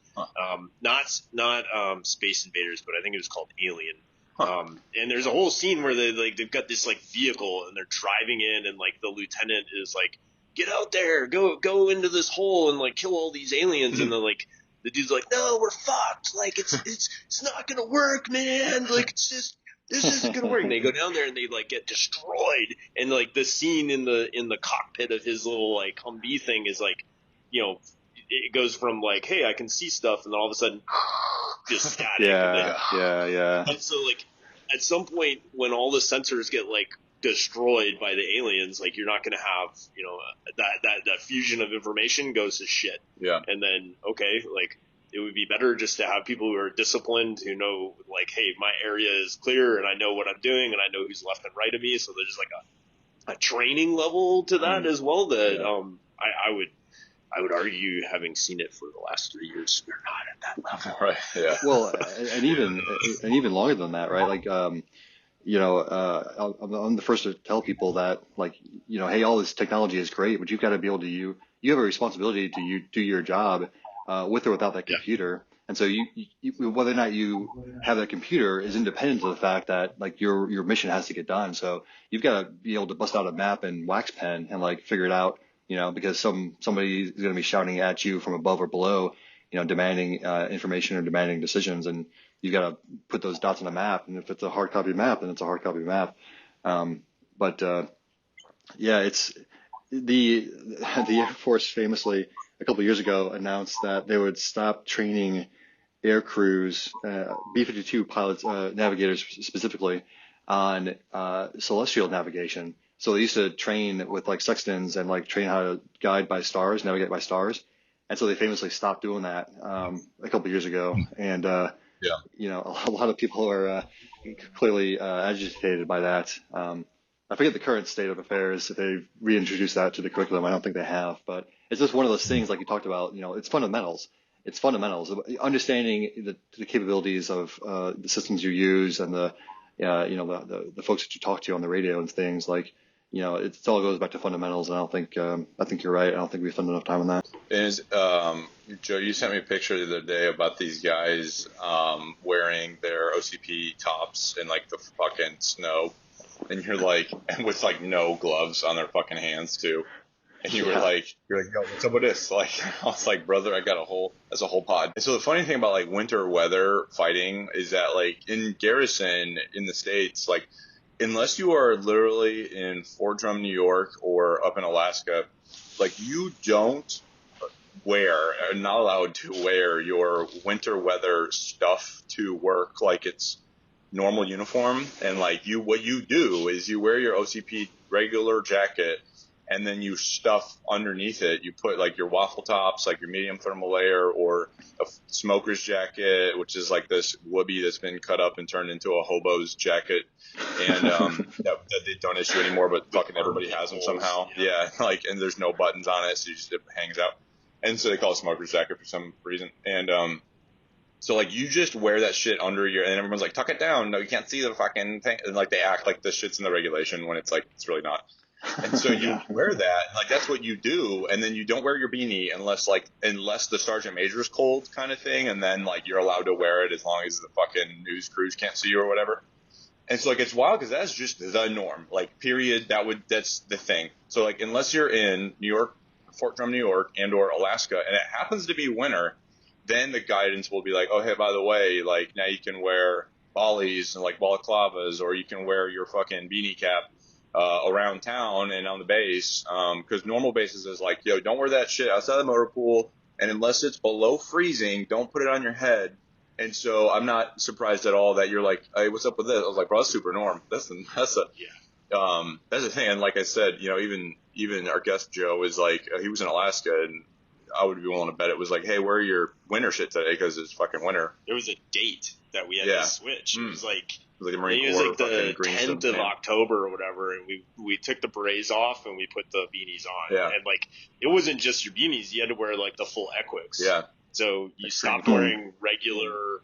Not Space Invaders, but I think it was called Alien. And there's a whole scene where they've got this like vehicle and they're driving in and like the lieutenant is like, get out there, go into this hole and like kill all these aliens. And then like the dude's like, no, we're fucked. Like it's not gonna work, man. Like this isn't gonna work. And they go down there and they like get destroyed. And like the scene in the cockpit of his little like Humvee thing is like, it goes from like, hey, I can see stuff, and then all of a sudden, just static. Yeah. And so like, at some point when all the sensors get like destroyed by the aliens, like you're not going to have, that fusion of information goes to shit. Yeah. And then, okay, like it would be better just to have people who are disciplined, who know like, hey, my area is clear and I know what I'm doing and I know who's left and right of me. So there's like a training level to that as well that, I would argue, having seen it for the last 3 years, we're not at that level. Right. Yeah. Well, and even longer than that, right? Like, I'm the first to tell people that, like, hey, all this technology is great, but you've got to be able to you have a responsibility to do your job with or without that computer. And so you whether or not you have that computer is independent of the fact that like your mission has to get done. So you've got to be able to bust out a map and wax pen and like figure it out. Because somebody is going to be shouting at you from above or below, demanding information or demanding decisions, and you've got to put those dots on a map. And if it's a hard copy map, then it's a hard copy map. It's the Air Force famously a couple of years ago announced that they would stop training air crews, B-52 pilots, navigators specifically, on celestial navigation. So they used to train with like sextants and like train how to guide by stars, navigate by stars. And so they famously stopped doing that a couple of years ago. And, a lot of people are clearly agitated by that. I forget the current state of affairs. If they've reintroduced that to the curriculum, I don't think they have. But it's just one of those things like you talked about, it's fundamentals. It's fundamentals. Understanding the capabilities of the systems you use and the folks that you talk to on the radio and things like, it all goes back to fundamentals, and I think you're right. I don't think we spend enough time on that. Is Joe, you sent me a picture the other day about these guys wearing their OCP tops in like the fucking snow, and you're like, and with like no gloves on their fucking hands too, and you're like, yo, what's up with this? Like, I was like, brother, that's a whole pod. And so the funny thing about like winter weather fighting is that like in garrison in the States, like, unless you are literally in Fort Drum, New York, or up in Alaska, like you don't are not allowed to wear your winter weather stuff to work like it's normal uniform. And like what you do is you wear your OCP regular jacket and then you stuff underneath it. You put like your waffle tops, like your medium thermal layer, or a smoker's jacket, which is like this whoopee that's been cut up and turned into a hobo's jacket, and that they don't issue anymore, but fucking everybody has them somehow. Yeah, like, and there's no buttons on it, so it hangs out, and so they call it smoker's jacket for some reason, and so like you just wear that shit under your, and everyone's like, tuck it down. No, you can't see the fucking thing, and like they act like this shit's in the regulation when it's like it's really not. And so you wear that, like that's what you do, and then you don't wear your beanie unless the sergeant major's cold kind of thing, and then like you're allowed to wear it as long as the fucking news crews can't see you or whatever. And so like it's wild because that's just the norm, like period. That's the thing. So like unless you're in New York, Fort Drum, New York, and or Alaska, and it happens to be winter, then the guidance will be like, oh hey, by the way, like now you can wear bollies and like balaclavas, or you can wear your fucking beanie cap around town and on the base, because normal bases is like, yo, don't wear that shit outside the motor pool, and unless it's below freezing, don't put it on your head. And so I'm not surprised at all that you're like, hey, what's up with this? I was like, bro, that's super norm. That's the thing. And like I said, you know, even our guest Joe is like, he was in Alaska, and I would be willing to bet it was like, hey, wear your winter shit today because it's fucking winter. There was a date that we had to switch. It was like, the Marine Corps, like the 10th of October or whatever, and we took the berets off and we put the beanies on. Yeah. And like it wasn't just your beanies; you had to wear like the full equics. Yeah. So you stopped wearing regular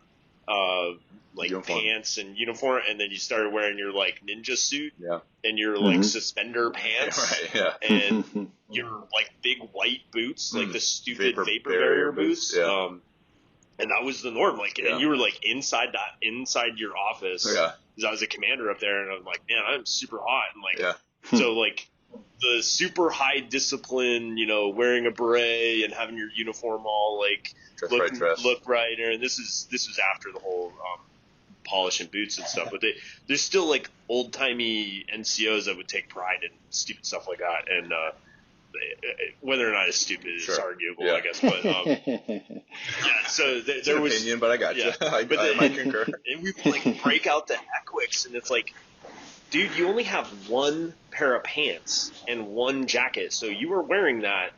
like uniform. Pants and uniform, and then you started wearing your like ninja suit. Yeah. And your like suspender pants. Right. Yeah. And your like big white boots, like the stupid vapor barrier boots. Yeah. And that was the norm. Like, and you were like inside your office. Yeah. Because I was a commander up there, and I'm like, man, I'm super hot. And like, yeah. So like the super high discipline, you know, wearing a beret and having your uniform all like look right. And this was after the whole polishing boots and stuff. But there's still like old timey NCOs that would take pride in stupid stuff like that. And whether or not it's stupid is arguable, I guess. But so there was opinion, but I got you. I might concur. And we would like break out the Equics, and it's like, dude, you only have one pair of pants and one jacket, so you were wearing that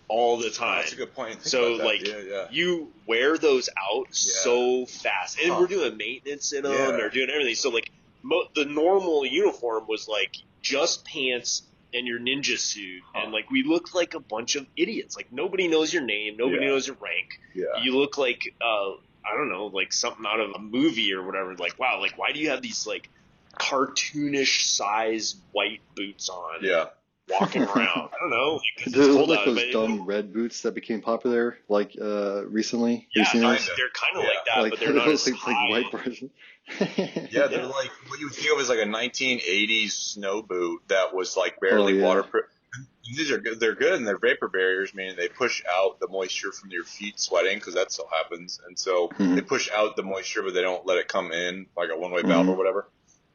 all the time. That's a good point. So like, you wear those out so fast, and we're doing maintenance in them, or doing everything. So like, the normal uniform was like just pants and your ninja suit, and like we looked like a bunch of idiots. Like nobody knows your name, nobody knows your rank. Yeah. You look like I don't know, like something out of a movie or whatever. Like, wow, like why do you have these like cartoonish size white boots on? Yeah. Walking around. I don't know. Do they look like those dumb red boots that became popular like recently? Yeah, they're kind of like that, like, but they're not as like high. white version. Yeah, they're like what you would think of as like a 1980s snow boot that was like barely waterproof. These are good. They're good, and they're vapor barriers, meaning they push out the moisture from your feet sweating, because that still happens. And so they push out the moisture, but they don't let it come in like a one-way valve or whatever.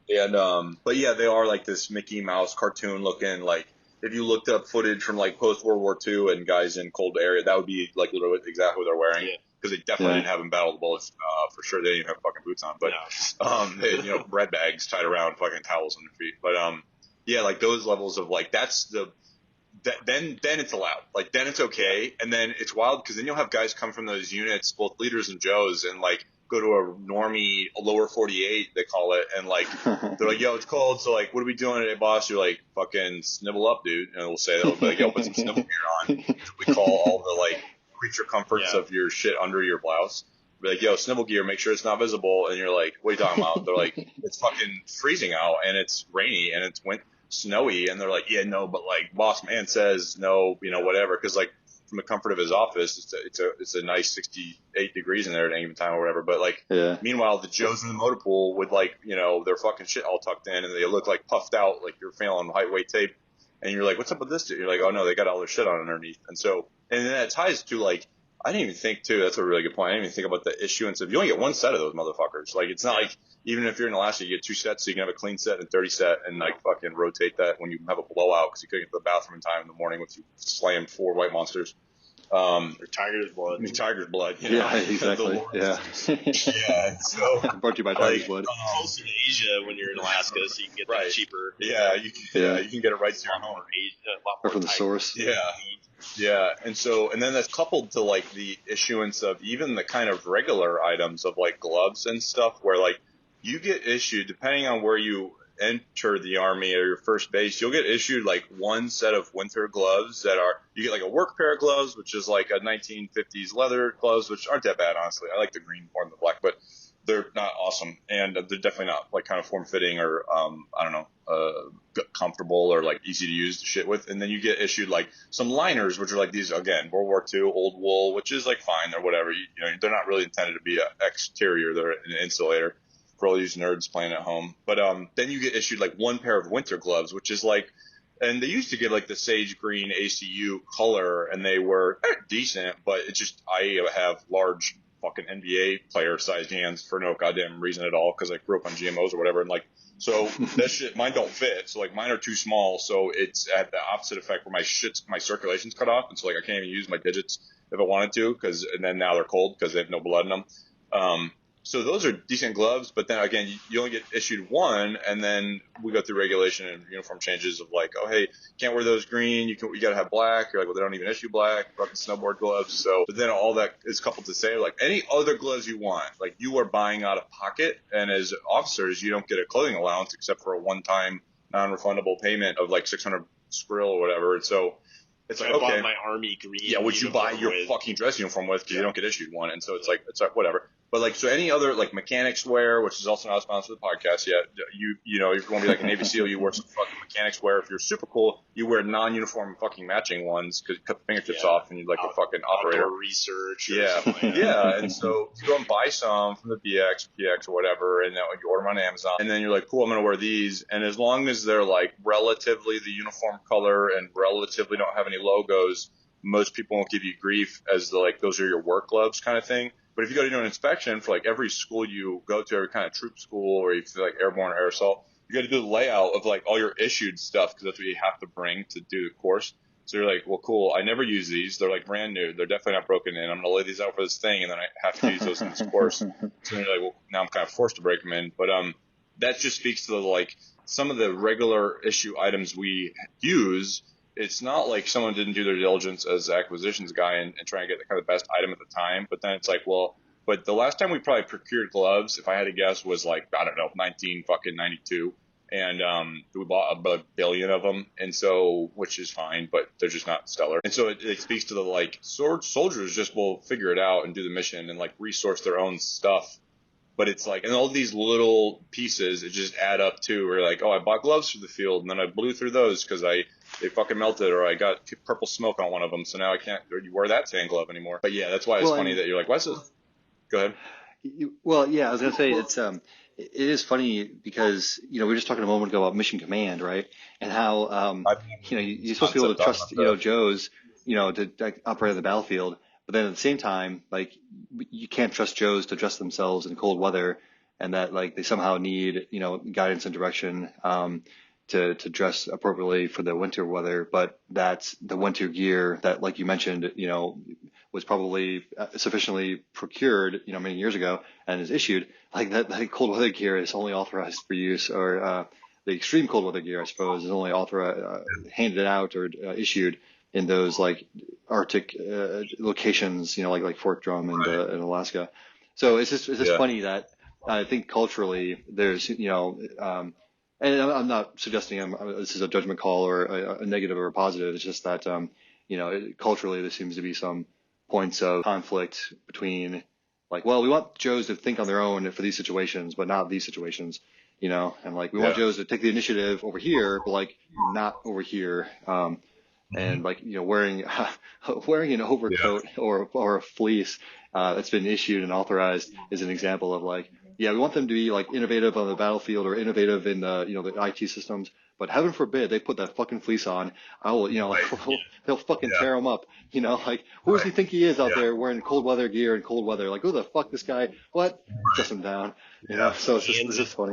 And but yeah, they are like this Mickey Mouse cartoon looking. Like if you looked up footage from like post World War II and guys in cold area, that would be like literally exactly what they're wearing. Because they definitely didn't have them battle the bullets for sure. They didn't even have fucking boots on, but they had, you know, bread bags tied around fucking towels on their feet. But yeah, like those levels of like then it's allowed. Like then it's okay, and then it's wild because then you'll have guys come from those units, both leaders and Joes, and like go to a normie, a lower 48 they call it, and like they're like, yo, it's cold, so like what are we doing today, boss? You're like, fucking snivel up, dude. And we'll say they'll be like, yo, put some snivel gear on. We call all the like creature comforts of your shit under your blouse. Be like, yo, snivel gear, make sure it's not visible. And you're like, what are you talking about? They're like, it's fucking freezing out and it's rainy and it's snowy. And they're like, yeah, no, but like boss man says no, you know, whatever. Cause like from the comfort of his office, it's a nice 68 degrees in there at any given time or whatever. But like, meanwhile, the Joes in the motor pool with like, you know, their fucking shit all tucked in and they look like puffed out, like you're feeling height weight tape. And you're like, what's up with this dude? You're like, oh no, they got all their shit on underneath. And so, and then that ties to like, I didn't even think too, that's a really good point. I didn't even think about the issuance of, you only get one set of those motherfuckers. Like, it's not like, even if you're in Alaska, you get two sets, so you can have a clean set and a dirty set and like fucking rotate that when you have a blowout because you couldn't get to the bathroom in time in the morning once you slammed 4 white monsters. Or tiger's blood. I mean, tiger's blood. You know? Yeah, exactly. Yeah. Yeah. So Brought to you by Tiger's Blood. Closer to Asia when you're in Alaska, so you can get that cheaper. Yeah, you can get it right to your home. Or from the source. Yeah, and then that's coupled to like the issuance of even the kind of regular items of like gloves and stuff, where like you get issued, depending on where you enter the Army or your first base, you'll get issued like one set of winter gloves you get like a work pair of gloves, which is like a 1950s leather gloves, which aren't that bad, honestly. I like the green more than the black, but they're not awesome, and they're definitely not like kind of form-fitting or I don't know, comfortable or like easy to use to shit with. And then you get issued like some liners, which are like these, again, World War II old wool, which is like fine or whatever. You know, they're not really intended to be an exterior; they're an insulator for all these nerds playing at home. But then you get issued like one pair of winter gloves, which is like, and they used to get like the sage green ACU color, and they were decent, but it's just I have large fucking NBA player sized hands for no goddamn reason at all, because I grew up on GMOs or whatever, and like, so that shit, mine don't fit, so like mine are too small, so it's at the opposite effect where my circulation's cut off, and so like I can't even use my digits if I wanted to, and then now they're cold because they have no blood in them. So those are decent gloves, but then again, you only get issued one, and then we go through regulation and uniform changes of like, oh hey, can't wear those green. You got to have black. You're like, well, they don't even issue black. Fucking snowboard gloves. So, but then all that is coupled to say like any other gloves you want, like you are buying out of pocket, and as officers, you don't get a clothing allowance except for a one-time non-refundable payment of like 600 skrill or whatever. And so it's like, I bought okay, my Army green. yeah, which you buy your with. fucking dress uniform with because you don't get issued one, and so it's like whatever. But like, so any other like mechanics wear, which is also not a sponsor of the podcast yet, you know, if you want to be like a Navy SEAL, you wear some fucking mechanics wear. If you're super cool, you wear non-uniform fucking matching ones because you cut the fingertips off and you're like a fucking operator. Outdoor research. Yeah. And so you go and buy some from the BX, PX, or whatever, and then you order them on Amazon, and then you're like, cool, I'm gonna wear these, and as long as they're like relatively the uniform color and relatively don't have any logos, most people won't give you grief as the like those are your work gloves kind of thing. But if you go to do an inspection for like every school you go to, every kind of troop school, or you feel like airborne or air assault, you got to do the layout of like all your issued stuff because that's what you have to bring to do the course. So you're like, well, cool. I never use these. They're like brand new. They're definitely not broken in. I'm gonna lay these out for this thing, and then I have to use those in this course. So you're like, well, now I'm kind of forced to break them in. But that just speaks to the like some of the regular issue items we use. It's not like someone didn't do their diligence as an acquisitions guy and try and get the kind of best item at the time. But then it's like, well, but the last time we probably procured gloves, if I had to guess, was like, I don't know, 1992. And we bought a billion of them. And so, which is fine, but they're just not stellar. And so it speaks to the like soldiers just will figure it out and do the mission and like resource their own stuff. But it's like, and all these little pieces, it just add up to, where like, oh, I bought gloves for the field, and then I blew through those because they fucking melted, or I got purple smoke on one of them, so now I can't wear that same glove anymore. But yeah, that's why it's funny that you're like, what's this? Go ahead. Well, yeah, I was gonna say it is funny because we were just talking a moment ago about mission command, right? And how you're supposed to be able to trust Joes, to like, operate on the battlefield. But then at the same time, like you can't trust Joes to dress themselves in cold weather, and that like they somehow need guidance and direction to dress appropriately for the winter weather. But that's the winter gear that, like you mentioned, was probably sufficiently procured many years ago and is issued. Like that cold weather gear is only authorized for use, or the extreme cold weather gear, I suppose, is only authorized, handed out or issued in those like Arctic locations, like Fort Drum in Alaska. So it's just funny that I think culturally there's and I'm not suggesting this is a judgment call or a negative or a positive. It's just that culturally there seems to be some points of conflict between like, well, we want Joes to think on their own for these situations, but not these situations, and like we want Joes to take the initiative over here, but like not over here. And like wearing an overcoat or a fleece that's been issued and authorized is an example of like, we want them to be like innovative on the battlefield or innovative in the the IT systems, but heaven forbid they put that fucking fleece on. I will they'll fucking tear them up. Like who does he think he is out there wearing cold weather gear and cold weather? Like who the fuck this guy? What? Dress him down. So it's just funny.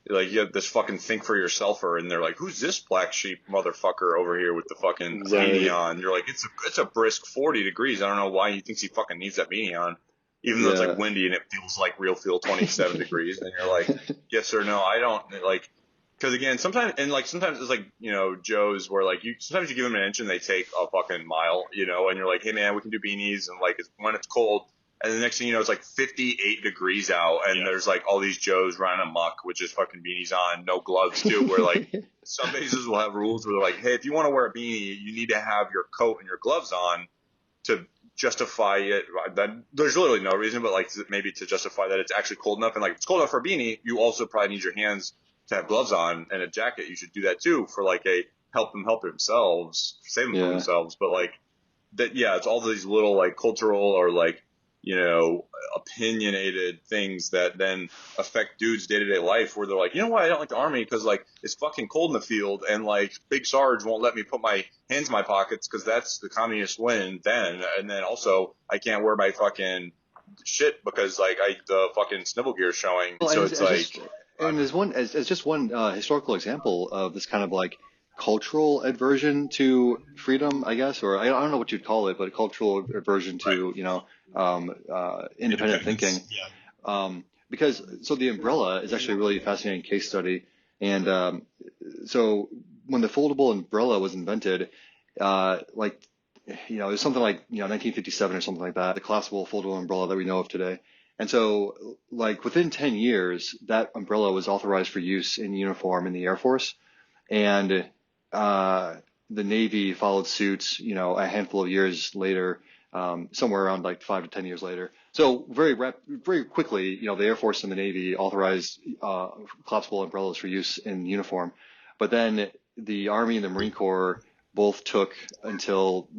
like you have this fucking think for yourselfer, and they're like, who's this black sheep motherfucker over here with the fucking beanie on? You're like, it's a brisk 40 degrees. I don't know why he thinks he fucking needs that beanie on, even though it's like windy and it feels like real feel 27 degrees. And you're like, yes or no, I don't like. Because again, sometimes it's like, you know, Joe's where like sometimes you give them an inch and they take a fucking mile, you know, and you're like, hey man, we can do beanies, and like when it's cold. And the next thing you know, it's like 58 degrees out, and there's like all these Joes running amok with just fucking beanies on, no gloves too. Where like some bases will have rules where they're like, hey, if you want to wear a beanie, you need to have your coat and your gloves on to justify it. There's literally no reason, but like maybe to justify that it's actually cold enough. And like if it's cold enough for a beanie, you also probably need your hands to have gloves on, and a jacket. You should do that too for like a help themselves, save them from themselves. But like that, it's all these little like cultural or like, you know, opinionated things that then affect dudes' day-to-day life, where they're like, you know why I don't like the Army? Because like it's fucking cold in the field, and like Big Sarge won't let me put my hands in my pockets because that's the communist win then, and then also I can't wear my fucking shit because like the fucking snivel gear is showing. Well, so it's like, and as just one historical example of this kind of like cultural aversion to freedom, I guess, or I don't know what you'd call it, but a cultural aversion to, you know, independent thinking. Because the umbrella is actually a really fascinating case study. And so when the foldable umbrella was invented, like, you know, it was something like, you know, 1957 or something like that, the collapsible foldable umbrella that we know of today. And so like within 10 years, that umbrella was authorized for use in uniform in the Air Force. And the Navy followed suit, you know, a handful of years later, somewhere around like 5 to 10 years later. So very quickly, you know, the Air Force and the Navy authorized collapsible umbrellas for use in uniform. But then the Army and the Marine Corps both took until.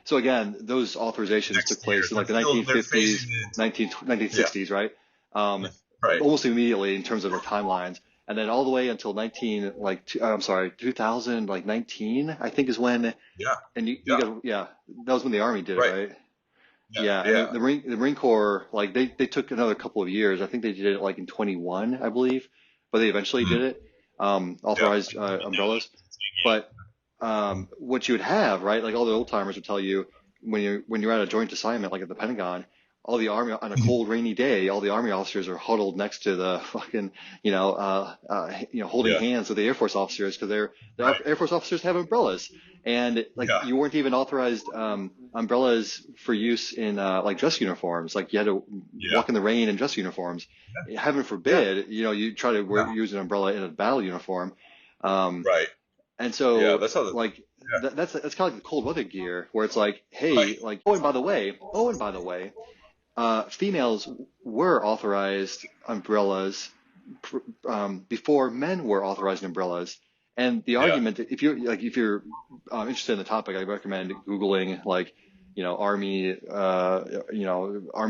So again, those authorizations took place in like the 1950s, 1960s, right? right. Almost immediately in terms of the timelines. And then all the way until 2019, I think is when. Yeah. And that was when the Army did it, right? Yeah. And the Marine Corps, like they took another couple of years. I think they did it like in 21, I believe, but they eventually did it, authorized umbrellas. But what you would have, right? Like all the old timers would tell you when you're at a joint assignment, like at the Pentagon, all the Army on a cold, rainy day, all the Army officers are huddled next to the fucking, holding hands with the Air Force officers because Air Force officers have umbrellas, and like you weren't even authorized umbrellas for use in like dress uniforms. Like you had to walk in the rain in dress uniforms. Heaven forbid, you know, you try to use an umbrella in a battle uniform. Right. And so that's how that's kind of like the cold weather gear where it's like, hey, like, oh, and by the way, females were authorized umbrellas before men were authorized umbrellas. And the argument, if you're interested in the topic, I recommend Googling like, you know, Army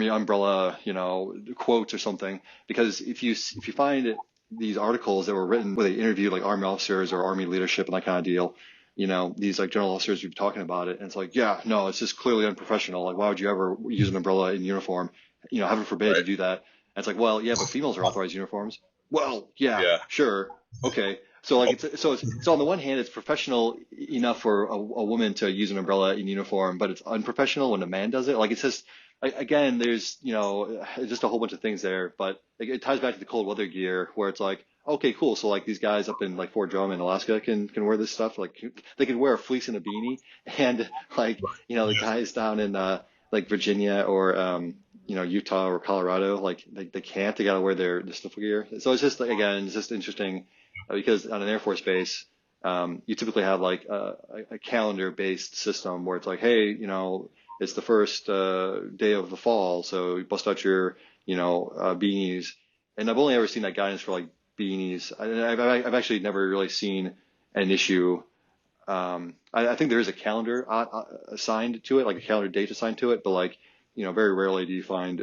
umbrella, you know, quotes or something, because if you find these articles that were written where they interviewed like Army officers or Army leadership and that kind of deal, you know, these like general officers would be talking about it, and it's like, yeah, no, it's just clearly unprofessional. Like, why would you ever use an umbrella in uniform? You know, heaven forbid you do that. And it's like, well, yeah, but females are authorized uniforms. Well, yeah. Sure, okay. So like, so on the one hand, it's professional enough for a woman to use an umbrella in uniform, but it's unprofessional when a man does it. Like, it's just, again, there's, you know, just a whole bunch of things there, but it ties back to the cold weather gear where it's like, okay, cool. So like these guys up in like Fort Drum in Alaska can wear this stuff. Like they can wear a fleece and a beanie, and like, you know, the guys down in like Virginia or you know, Utah or Colorado, like they can't. They got to wear their sniffle gear. So it's just like, again, it's just interesting because on an Air Force base, you typically have like a calendar based system where it's like, hey, you know, it's the first day of the fall, so you bust out your, you know, beanies. And I've only ever seen that guidance for like beanies. I've actually never really seen an issue. I think there is a calendar assigned to it, like a calendar date assigned to it, but like, you know, very rarely do you find,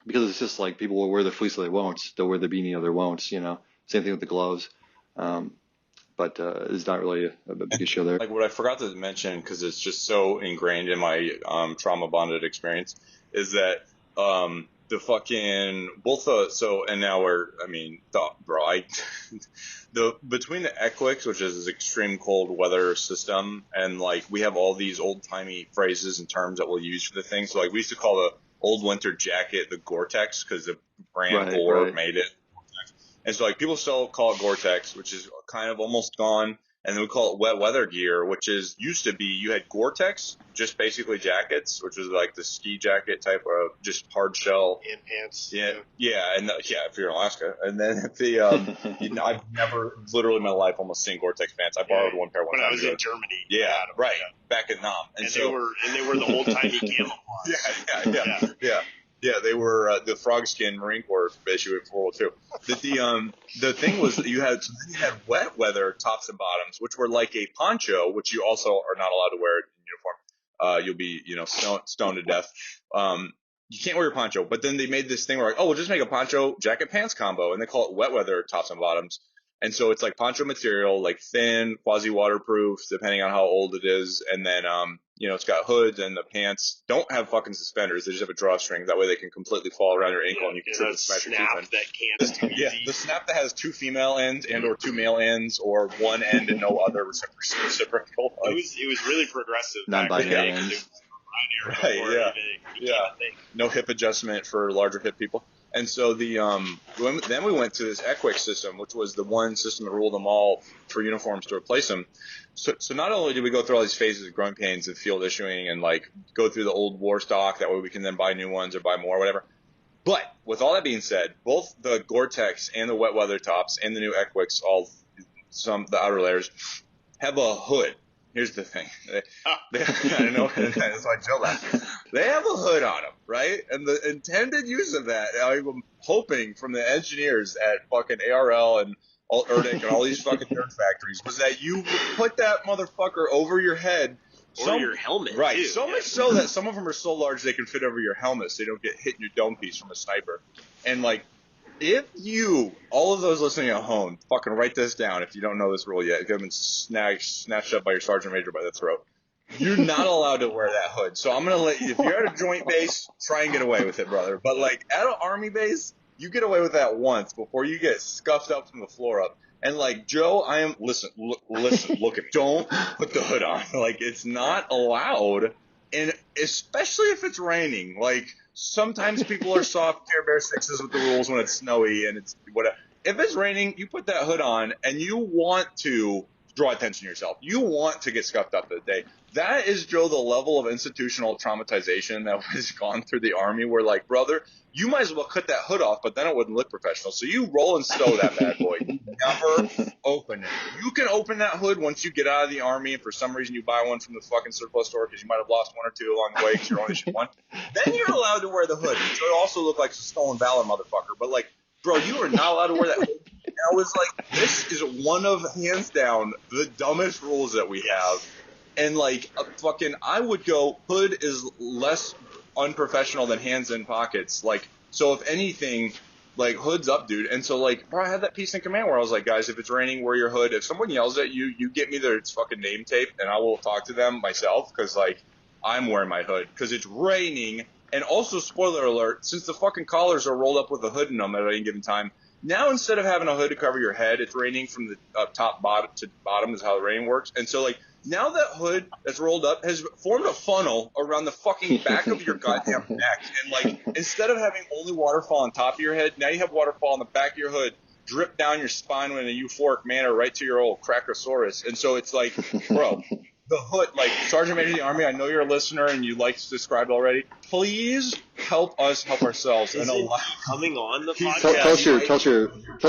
because it's just like people will wear the fleece or they won't. They'll wear the beanie or they won't, you know. Same thing with the gloves. But it's not really a big issue there. Like what I forgot to mention, because it's just so ingrained in my trauma bonded experience, is that the fucking both the so and now between the Equix, which is this extreme cold weather system, and like we have all these old timey phrases and terms that we'll use for the thing. So like we used to call the old winter jacket the Gore-Tex because the brand Gore made it. And so like people still call it Gore-Tex, which is kind of almost gone. And then we call it wet weather gear, which is used to be you had Gore-Tex, just basically jackets, which was like the ski jacket type of just hard shell. And pants. Yeah, if you're in Alaska. And then I've never literally in my life almost seen Gore-Tex pants. I borrowed one pair one time. When I was in Germany. Yeah, right. Back in Nam. And so, they were the old timey camouflage. Yeah, they were the frog skin Marine Corps issue for World War II. The thing was that you had wet weather tops and bottoms, which were like a poncho, which you also are not allowed to wear in uniform. You'll be stoned to death. You can't wear your poncho. But then they made this thing where like, we'll just make a poncho jacket pants combo, and they call it wet weather tops and bottoms. And so it's like poncho material, like thin, quasi waterproof, depending on how old it is, and then it's got hoods, and the pants don't have fucking suspenders. They just have a drawstring. That way they can completally fall around your ankle, and you can trip and smash your teeth in. That can't too easy. Yeah, the snap that has 2 female ends and or 2 male ends, or one end and no other reciprocal. It was really progressive. Non-binary ends. Right. Yeah. No hip adjustment for larger hip people. And so then we went to this Equix system, which was the one system that ruled them all for uniforms to replace them. So not only did we go through all these phases of growing pains and field issuing and like go through the old war stock, that way we can then buy new ones or buy more, whatever. But with all that being said, both the Gore-Tex and the wet weather tops and the new Equix, the outer layers, have a hood. Here's the thing. I know that's why Joe laughed. They have a hood on them, right? And the intended use of that, I'm hoping from the engineers at fucking ARL and Erdic and all these fucking nerd factories, was that you put that motherfucker over your head. Or your helmet, right? Too. So much so that some of them are so large they can fit over your helmet, so you don't get hit in your dome piece from a sniper. And like, if all of those listening at home, fucking write this down if you don't know this rule yet. If you haven't snatched up by your sergeant major by the throat, you're not allowed to wear that hood. So I'm going to let you, if you're at a joint base, try and get away with it, brother. But like at an army base, you get away with that once before you get scuffed up from the floor up. And like, Joe, listen, look at me. Don't put the hood on. Like, it's not allowed. And especially if it's raining, like, sometimes people are soft Care Bear 6s with the rules when it's snowy and it's whatever. If it's raining, you put that hood on and you want to draw attention to yourself. You want to get scuffed up that day. That is, Joe, the level of institutional traumatization that was gone through the Army where, like, brother, you might as well cut that hood off, but then it wouldn't look professional. So you roll and stow that bad boy. Never open it. You can open that hood once you get out of the Army and for some reason you buy one from the fucking surplus store because you might have lost one or two along the way because you're only issued one. Then you're allowed to wear the hood. So it also look like a stolen valor motherfucker. But, like, bro, you are not allowed to wear that hood. And I was like, this is one of, hands down, the dumbest rules that we have. And, like, I would go, hood is less unprofessional than hands in pockets. Like, so if anything, like, hood's up, dude. And so, like, bro, I had that piece in command where I was like, guys, if it's raining, wear your hood. If someone yells at you, you get me their fucking name tape, and I will talk to them myself because, like, I'm wearing my hood because it's raining. And also, spoiler alert, since the fucking collars are rolled up with a hood in them at any given time, now instead of having a hood to cover your head, it's raining from the top bottom to bottom is how the rain works. And so, like, now that hood that's rolled up has formed a funnel around the fucking back of your goddamn neck. And, like, instead of having only waterfall on top of your head, now you have waterfall on the back of your hood, drip down your spine in a euphoric manner right to your old Crackosaurus. And so it's like, bro, the hood, like, Sergeant Major of the Army, I know you're a listener and you like to describe it already. Please help us help ourselves. Is and it allow coming on the podcast? Tell us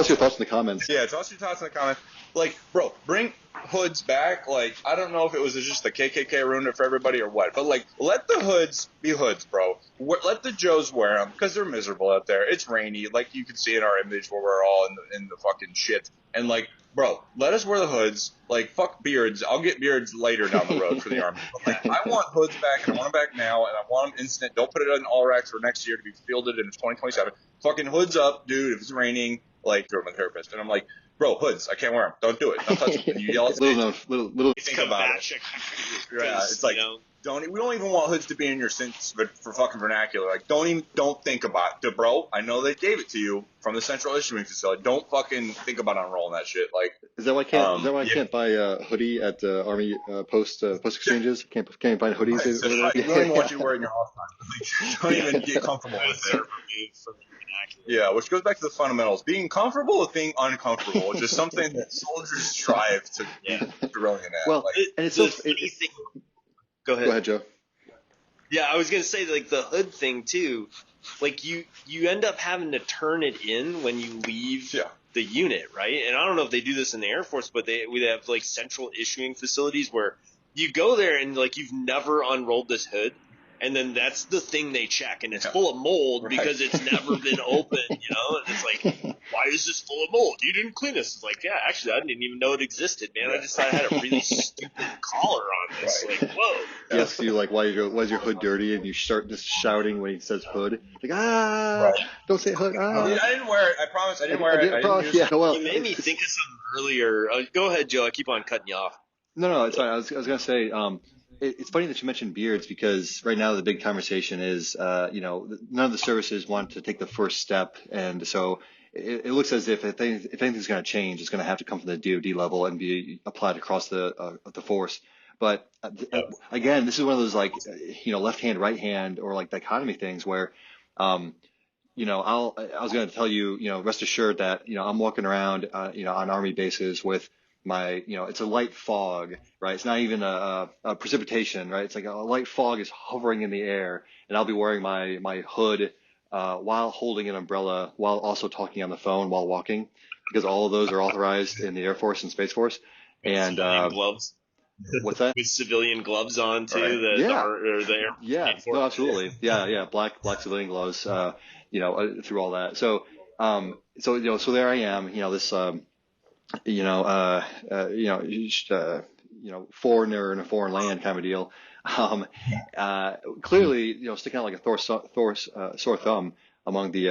your thoughts in the comments. Yeah, tell us your thoughts in the comments. Like, bro, bring hoods back. Like, I don't know if it was just the KKK ruined it for everybody or what, but, like, let the hoods be hoods, bro. Let the Joes wear them because they're miserable out there. It's rainy. Like, you can see in our image where we're all in the fucking shit. And, like, bro, let us wear the hoods. Like, fuck beards. I'll get beards later down the road for the Army. But, like, I want hoods back, and I want them back now, and I want them instant. Don't put it in all racks for next year to be fielded in 2027. Fucking hoods up, dude, if it's raining, like, throw my therapist. And I'm like, bro, hoods, I can't wear them. Don't do it. Don't touch them. And you yell at little. It's think about it. Yeah, it's like, we don't even want hoods to be in your sentence, but for fucking vernacular, like, don't think about it. Bro, I know they gave it to you from the central issuing facility. Don't fucking think about unrolling that shit. Like, Is that why I can't buy a hoodie at Army post exchanges? Can't buy hoodies right, over there? we don't even want you to wear it in your off time. Like, don't even get comfortable with it. Yeah, which goes back to the fundamentals. Being comfortable with being uncomfortable is just something that soldiers strive to be brilliant at. Well, like, and it's Go ahead. Go ahead, Joe. Yeah, I was gonna say, like, the hood thing too. Like, you end up having to turn it in when you leave the unit, right? And I don't know if they do this in the Air Force, but we have like central issuing facilities where you go there and like you've never unrolled this hood, and then that's the thing they check, and it's full of mold because it's never been opened, and it's like, why is this full of mold? You didn't clean this. It's like, yeah, actually, I didn't even know it existed, man. I just thought I had a really stupid collar on this. Like, whoa. He asks you, like, why is your hood dirty? And you start just shouting when he says hood. Like, don't say hood. I didn't wear it. I promise I didn't wear it. I didn't use it. Well, You made me think of something earlier. Go ahead, Joe. I keep on cutting you off. No, it's fine. I was going to say, it's funny that you mentioned beards because right now the big conversation is, none of the services want to take the first step. And so it looks as if anything's going to change, it's going to have to come from the DoD level and be applied across the force. But again, this is one of those like, left hand, right hand, or like dichotomy things where, I was going to tell you, rest assured that, I'm walking around, on Army bases with my, it's a light fog, right? It's not even a precipitation, right? It's like a light fog is hovering in the air, and I'll be wearing my hood, while holding an umbrella, while also talking on the phone while walking, because all of those are authorized in the Air Force and Space Force. And, gloves. What's that? With civilian gloves on too. Right. No, absolutely. Yeah. Black civilian gloves. Through all that. So there I am. This. Foreigner in a foreign land kind of a deal. Clearly, sticking out like a sore thumb among the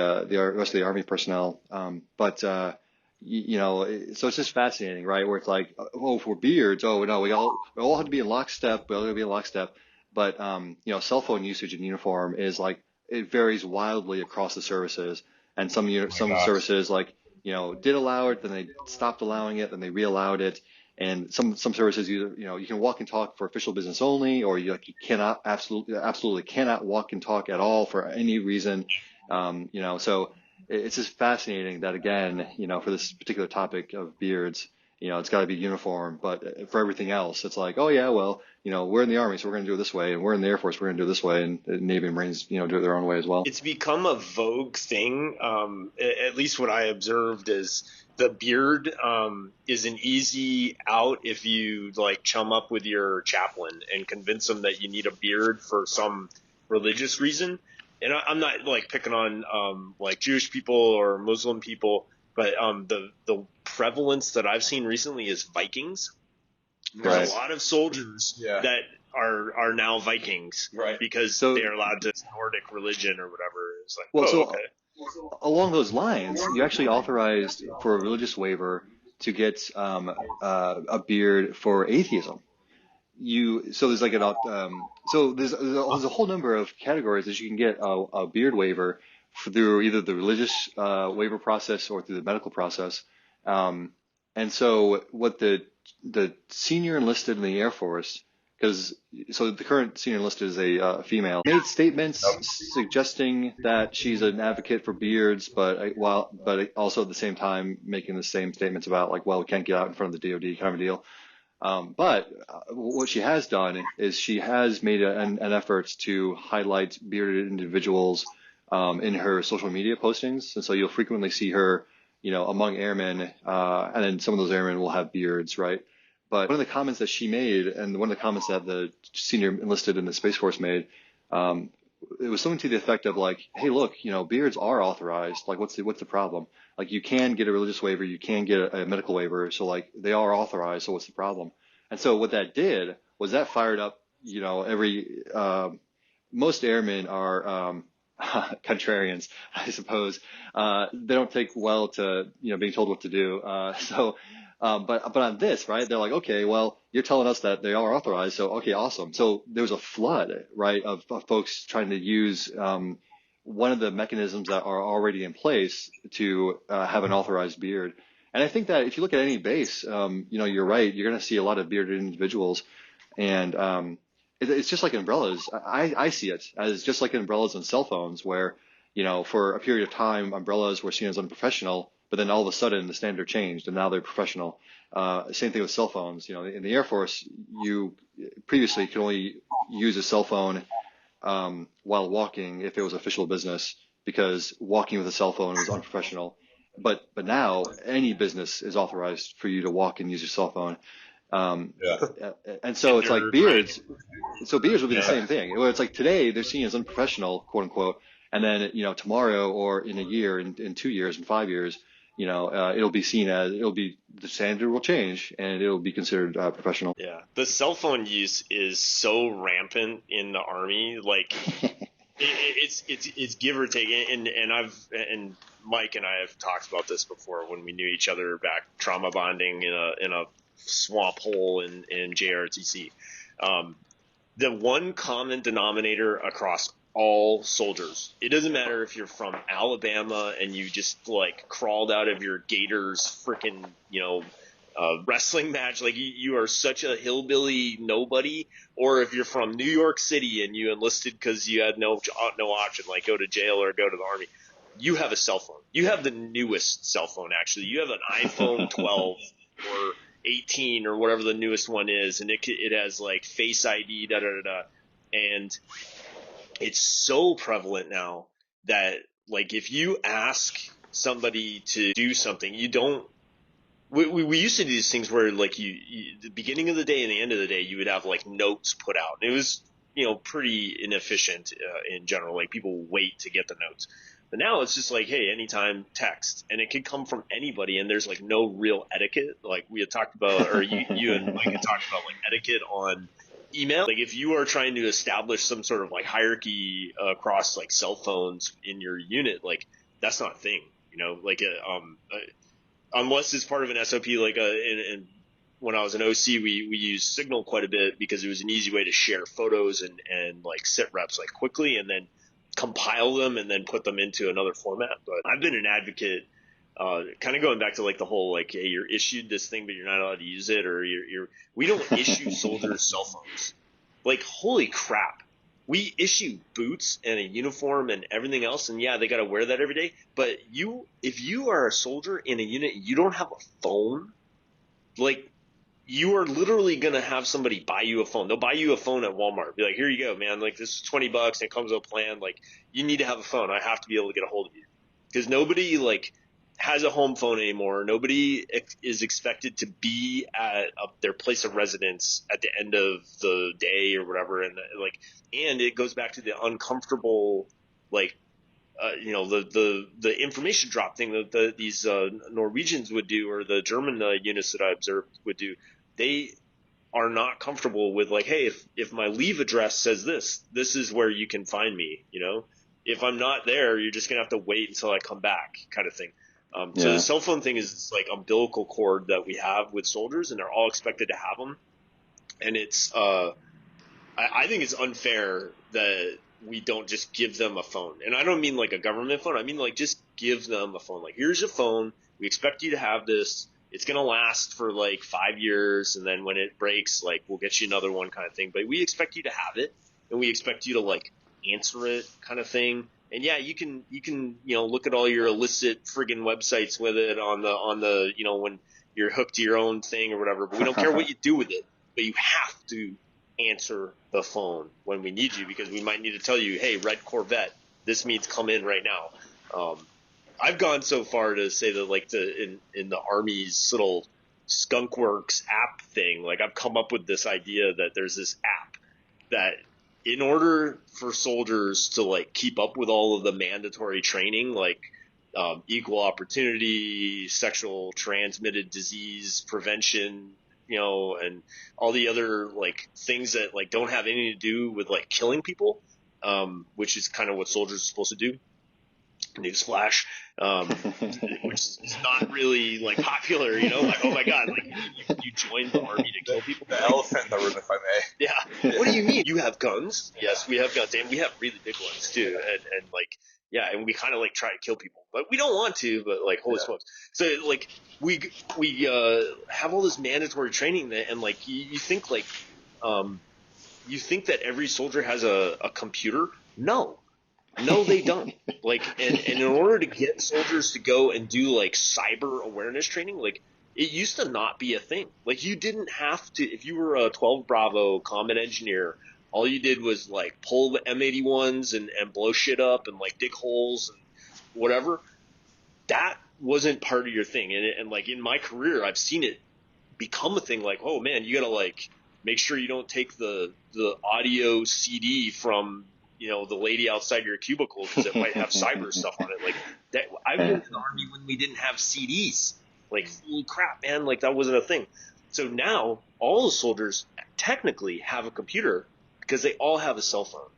rest of the Army personnel. So it's just fascinating, right? Where it's like, oh, for beards, oh no, we all have to be in lockstep. We all have to be in lockstep. But cell phone usage in uniform is like it varies wildly across the services, and some services like did allow it, then they stopped allowing it, then they re-allowed it, and some services you can walk and talk for official business only, or you cannot absolutely cannot walk and talk at all for any reason. So it's just fascinating that again, for this particular topic of beards, it's got to be uniform, but for everything else, it's like, oh yeah, well, we're in the Army, so we're going to do it this way, and we're in the Air Force, we're going to do it this way, and the Navy and Marines, do it their own way as well. It's become a vogue thing. At least what I observed is the beard is an easy out if you like chum up with your chaplain and convince them that you need a beard for some religious reason. And I'm not like picking on like Jewish people or Muslim people, but the prevalence that I've seen recently is Vikings. There's a lot of soldiers that are now Vikings, right? Because they're allowed to Nordic religion or whatever. It's like, along those lines, you actually authorized for a religious waiver to get a beard for atheism. There's like there's a whole number of categories that you can get a beard waiver through either the religious waiver process or through the medical process. And so what the senior enlisted in the Air Force, the current senior enlisted is a female, made statements suggesting that she's an advocate for beards, but also at the same time making the same statements about like, well, we can't get out in front of the DoD kind of a deal. But what she has done is she has made an effort to highlight bearded individuals in her social media postings, and so you'll frequently see her, among airmen, and then some of those airmen will have beards, right? But one of the comments that she made, and one of the comments that the senior enlisted in the Space Force made, it was something to the effect of like, hey, look, beards are authorized. Like, what's the problem? Like, you can get a religious waiver, you can get a medical waiver, so like they are authorized. So what's the problem? And so what that did was that fired up, most airmen are contrarians, I suppose. They don't take well to, being told what to do. But on this, right, they're like, okay, well, you're telling us that they are authorized, so okay, awesome. So there was a flood, right, of folks trying to use one of the mechanisms that are already in place to have an authorized beard. And I think that if you look at any base, you're right, you're going to see a lot of bearded individuals, and it's just like umbrellas. I see it as just like umbrellas and cell phones, where for a period of time, umbrellas were seen as unprofessional, but then all of a sudden the standard changed and now they're professional. Same thing with cell phones. In the Air Force, you previously could only use a cell phone while walking if it was official business, because walking with a cell phone was unprofessional. But now any business is authorized for you to walk and use your cell phone. And so it's like beards. So beards will be the same thing. Where it's like today they're seen as unprofessional, quote unquote, and then tomorrow or in a year, in 2 years, in 5 years, it'll be seen as the standard will change and it'll be considered professional. Yeah, the cell phone use is so rampant in the Army, like it's give or take, and Mike and I have talked about this before when we knew each other back trauma bonding in a swamp hole in JRTC. The one common denominator across all soldiers, it doesn't matter if you're from Alabama and you just like crawled out of your Gators freaking wrestling match, like you are such a hillbilly nobody, or if you're from New York City and you enlisted because you had no option, like go to jail or go to the Army, you have a cell phone. You have the newest cell phone, actually. You have an iPhone 12 or 18 or whatever the newest one is, and it has like Face ID, and it's so prevalent now that like if you ask somebody to do something, you don't. We used to do these things where like you the beginning of the day and the end of the day you would have like notes put out. It was pretty inefficient in general. Like people wait to get the notes. But now it's just like, hey, anytime text, and it could come from anybody, and there's like no real etiquette. Like we had talked about, or you and Mike had talked about, like etiquette on email. Like if you are trying to establish some sort of like hierarchy across like cell phones in your unit, like that's not a thing, unless it's part of an SOP. Like and when I was an OC, we used Signal quite a bit because it was an easy way to share photos and like sit reps like quickly, and then compile them and then put them into another format. But I've been an advocate, kind of going back to like the whole like, hey, you're issued this thing but you're not allowed to use it, or we don't issue soldiers cell phones. Like holy crap, we issue boots and a uniform and everything else, and yeah, they got to wear that every day. But if you are a soldier in a unit and you don't have a phone, like you are literally going to have somebody buy you a phone. They'll buy you a phone at Walmart. Be like, here you go, man. Like, this is $20 and it comes with a plan. Like, you need to have a phone. I have to be able to get a hold of you. Because nobody, like, has a home phone anymore. Nobody is expected to be at their place of residence at the end of the day or whatever. And, and it goes back to the uncomfortable, like, the information drop thing that these Norwegians would do, or the German units that I observed would do. They are not comfortable with like, hey, if my leave address says this is where you can find me. If I'm not there, you're just gonna have to wait until I come back, kind of thing. So the cell phone thing is this like umbilical cord that we have with soldiers, and they're all expected to have them. And it's I think it's unfair that we don't just give them a phone. And I don't mean like a government phone. I mean like just give them a phone. Like, here's a phone. We expect you to have this. It's going to last for like 5 years. And then when it breaks, like we'll get you another one, kind of thing. But we expect you to have it, and we expect you to like answer it, kind of thing. And yeah, you can look at all your illicit friggin' websites with it on the when you're hooked to your own thing or whatever. But we don't care what you do with it. But you have to answer the phone when we need you, because we might need to tell you, hey, red Corvette, this means come in right now. I've gone so far to say that like in the Army's little Skunkworks app thing, like I've come up with this idea that there's this app that in order for soldiers to like keep up with all of the mandatory training, like equal opportunity, sexual transmitted disease prevention, and all the other like things that like don't have anything to do with like killing people, which is kind of what soldiers are supposed to do. Newsflash, which is not really like popular, you know, like, oh my God, like you joined the army to kill people. The elephant in the room, if I may. Yeah. What do you mean? You have guns? Yes, we have guns, and we have really big ones too. And like, yeah, and we kind of like try to kill people, but we don't want to. But like, holy smokes! So like, we have all this mandatory training that, and like, you think like, you think that every soldier has a computer? No, they don't. Like, and in order to get soldiers to go and do like cyber awareness training, like it used to not be a thing. Like you didn't have to, if you were a 12 Bravo combat engineer, all you did was like pull the M81s and blow shit up and like dig holes and whatever. That wasn't part of your thing. And like in my career, I've seen it become a thing. Like, oh man, you gotta like make sure you don't take the audio CD from, you know, the lady outside your cubicle because it might have cyber stuff on it. Like that, I was in the army when we didn't have CDs. Like, holy crap, man! Like that wasn't a thing. So now all the soldiers technically have a computer because they all have a cell phone.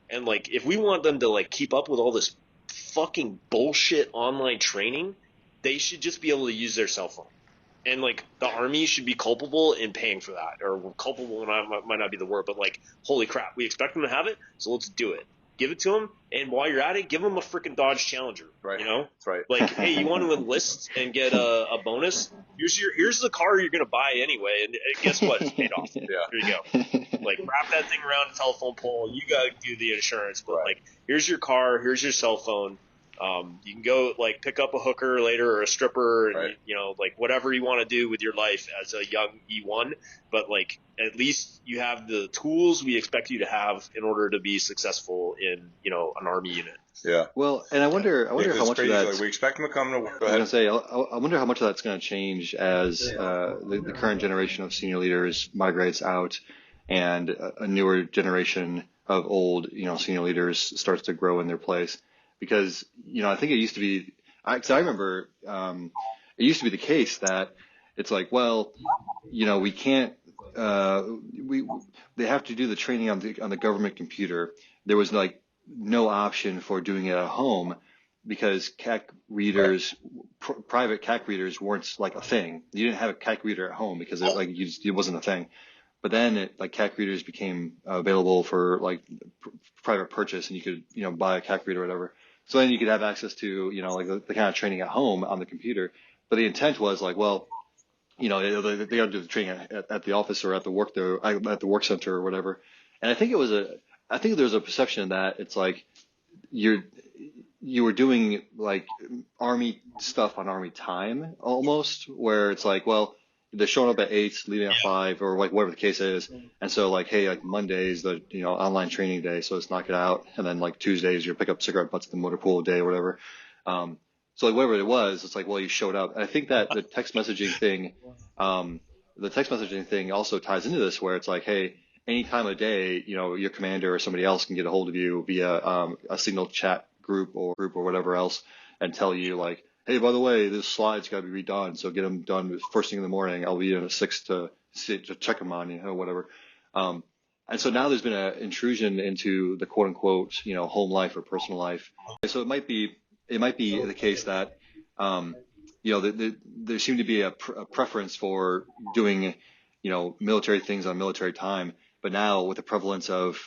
And like, if we want them to like keep up with all this fucking bullshit online training, they should just be able to use their cell phone. And like the army should be culpable in paying for that, or culpable might not be the word, but like, holy crap, we expect them to have it, so let's do it. Give it to them, and while you're at it, give them a freaking Dodge Challenger. Right. You know, That's right. like, hey, you want to enlist and get a bonus? Here's the car you're gonna buy anyway, and guess what? It's paid off. Yeah. Here you go. Like, wrap that thing around a telephone pole. You gotta do the insurance, but like, here's your car, here's your cell phone. You can go like pick up a hooker later or a stripper, and you know, like whatever you want to do with your life as a young E1. But like, at least you have the tools we expect you to have in order to be successful in, you know, an army unit. Yeah. Well, and I wonder how much of that. Like, we expect them to come to. Go I was ahead. gonna say, I wonder how much of that's going to change as the current generation of senior leaders migrates out, and a newer generation of old, you know, senior leaders starts to grow in their place. Because, you know, I think it used to be, because I remember it used to be the case that it's like, well, you know, we can't, they have to do the training on the government computer. There was like no option for doing it at home because CAC readers, private CAC readers weren't like a thing. You didn't have a CAC reader at home because it wasn't a thing. But then like CAC readers became available for like private purchase, and you could, you know, buy a CAC reader or whatever. So then you could have access to, you know, like the kind of training at home on the computer. But the intent was like, well, you know, they got to do the training at the office or at the work center or whatever. And I think there was a perception that it's like you were doing like army stuff on army time almost, where it's like, well, they're showing up at 8, leaving at 5, or like whatever the case is. And so like, hey, like Monday is the, you know, online training day, so let's knock it out. And then like Tuesdays, you pick up cigarette butts at the motor pool day or whatever. So like whatever it was, it's like, well, you showed up. And I think that the text messaging thing also ties into this, where it's like, hey, any time of day, you know, your commander or somebody else can get a hold of you via a Signal chat group or whatever else, and tell you like, hey, by the way, this slide's got to be redone, so get them done first thing in the morning. I'll be in at 6 to check them on, you know, whatever. And so now there's been an intrusion into the quote unquote, you know, home life or personal life. So it might be the case that, you know, there seemed to be a preference for doing, you know, military things on military time. But now with the prevalence of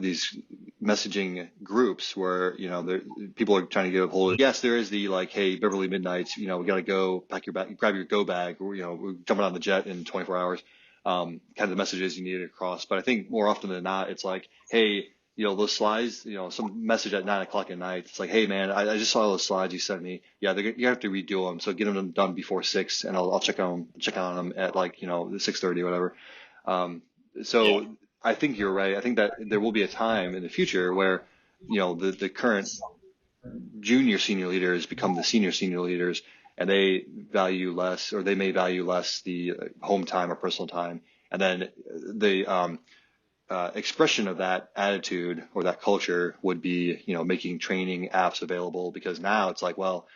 these messaging groups where, you know, people are trying to get a hold of, yes, there is the like, hey, Beverly Midnights, you know, we got to go pack your bag, grab your go bag, or, you know, we're jumping on the jet in 24 hours, kind of the messages you need across. But I think more often than not, it's like, hey, you know, those slides, you know, some message at 9 o'clock at night. It's like, hey, man, I just saw those slides you sent me. Yeah, you have to redo them. So get them done before 6, and I'll check on them at like, you know, 6:30 or whatever. So I think you're right. I think that there will be a time in the future where, you know, the current junior senior leaders become the senior leaders, and they value less, or they may value less the home time or personal time. And then the expression of that attitude or that culture would be, you know, making training apps available, because now it's like, well,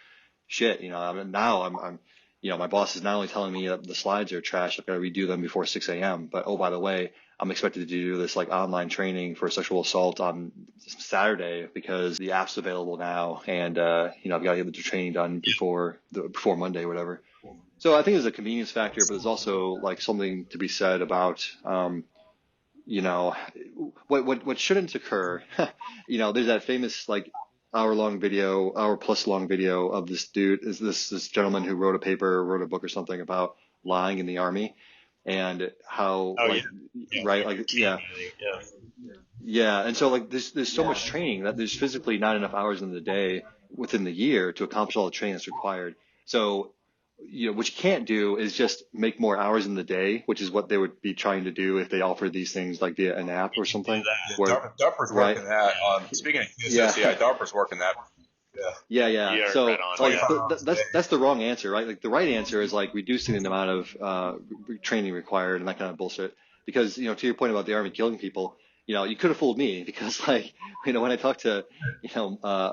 shit, you know, I'm you know, my boss is not only telling me that the slides are trash, I've got to redo them before 6 a.m., but oh, by the way, I'm expected to do this like online training for sexual assault on Saturday because the app's available now, and I've got to get the training done before Monday or whatever. So I think there's a convenience factor, but there's also like something to be said about what shouldn't occur. There's that famous like hour plus long video of this dude, is this gentleman who wrote a book or something about lying in the Army, and how right, like, yeah. And so like there's so much training that there's physically not enough hours in the day within the year to accomplish all the training that's required. So what you can't do is just make more hours in the day, which is what they would be trying to do if they offered these things like via an app or something. DARPA's working that. Speaking of QSS, DARPA's working that. Yeah. So that's the wrong answer, right? Like the right answer is like reducing the amount of training required and that kind of bullshit. Because to your point about the Army killing people, you could have fooled me because like when I talked to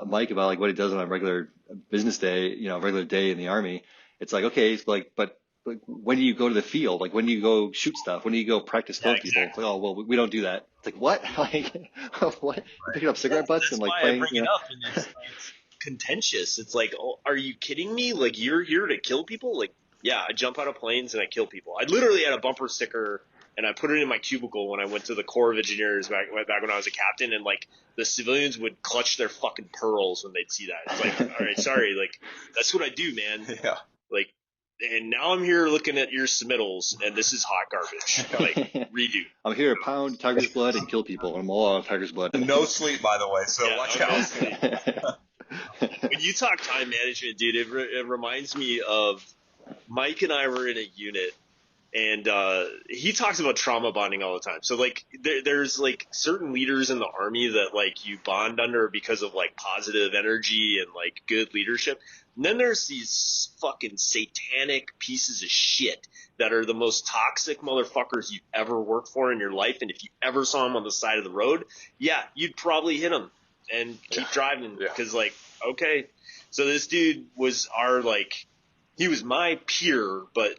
Mike about like what he does on a regular business day, regular day in the Army, it's like, okay, it's like, but when do you go to the field? Like when do you go shoot stuff? When do you go practice killing people? It's like, oh well, we don't do that. It's like, what? Like what? Picking up cigarette butts and like playing. That's why I bring it up, and it's contentious. It's like, oh, are you kidding me? Like you're here to kill people? Like, yeah, I jump out of planes and I kill people. I literally had a bumper sticker and I put it in my cubicle when I went to the Corps of Engineers back when I was a captain, and like the civilians would clutch their fucking pearls when they'd see that. It's like, all right, sorry, like that's what I do, man. Yeah. Like, and now I'm here looking at your submittals, and this is hot garbage. Like, redo. I'm here to pound tiger's blood and kill people. I'm all out of tiger's blood. No sleep, by the way, so watch out. When you talk time management, dude, it reminds me of Mike and I were in a unit, and he talks about trauma bonding all the time. So like there's like certain leaders in the Army that like you bond under because of like positive energy and like good leadership. And then there's these fucking satanic pieces of shit that are the most toxic motherfuckers you've ever worked for in your life. And if you ever saw them on the side of the road, yeah, you'd probably hit them and keep driving because like, okay. So this dude was he was my peer, but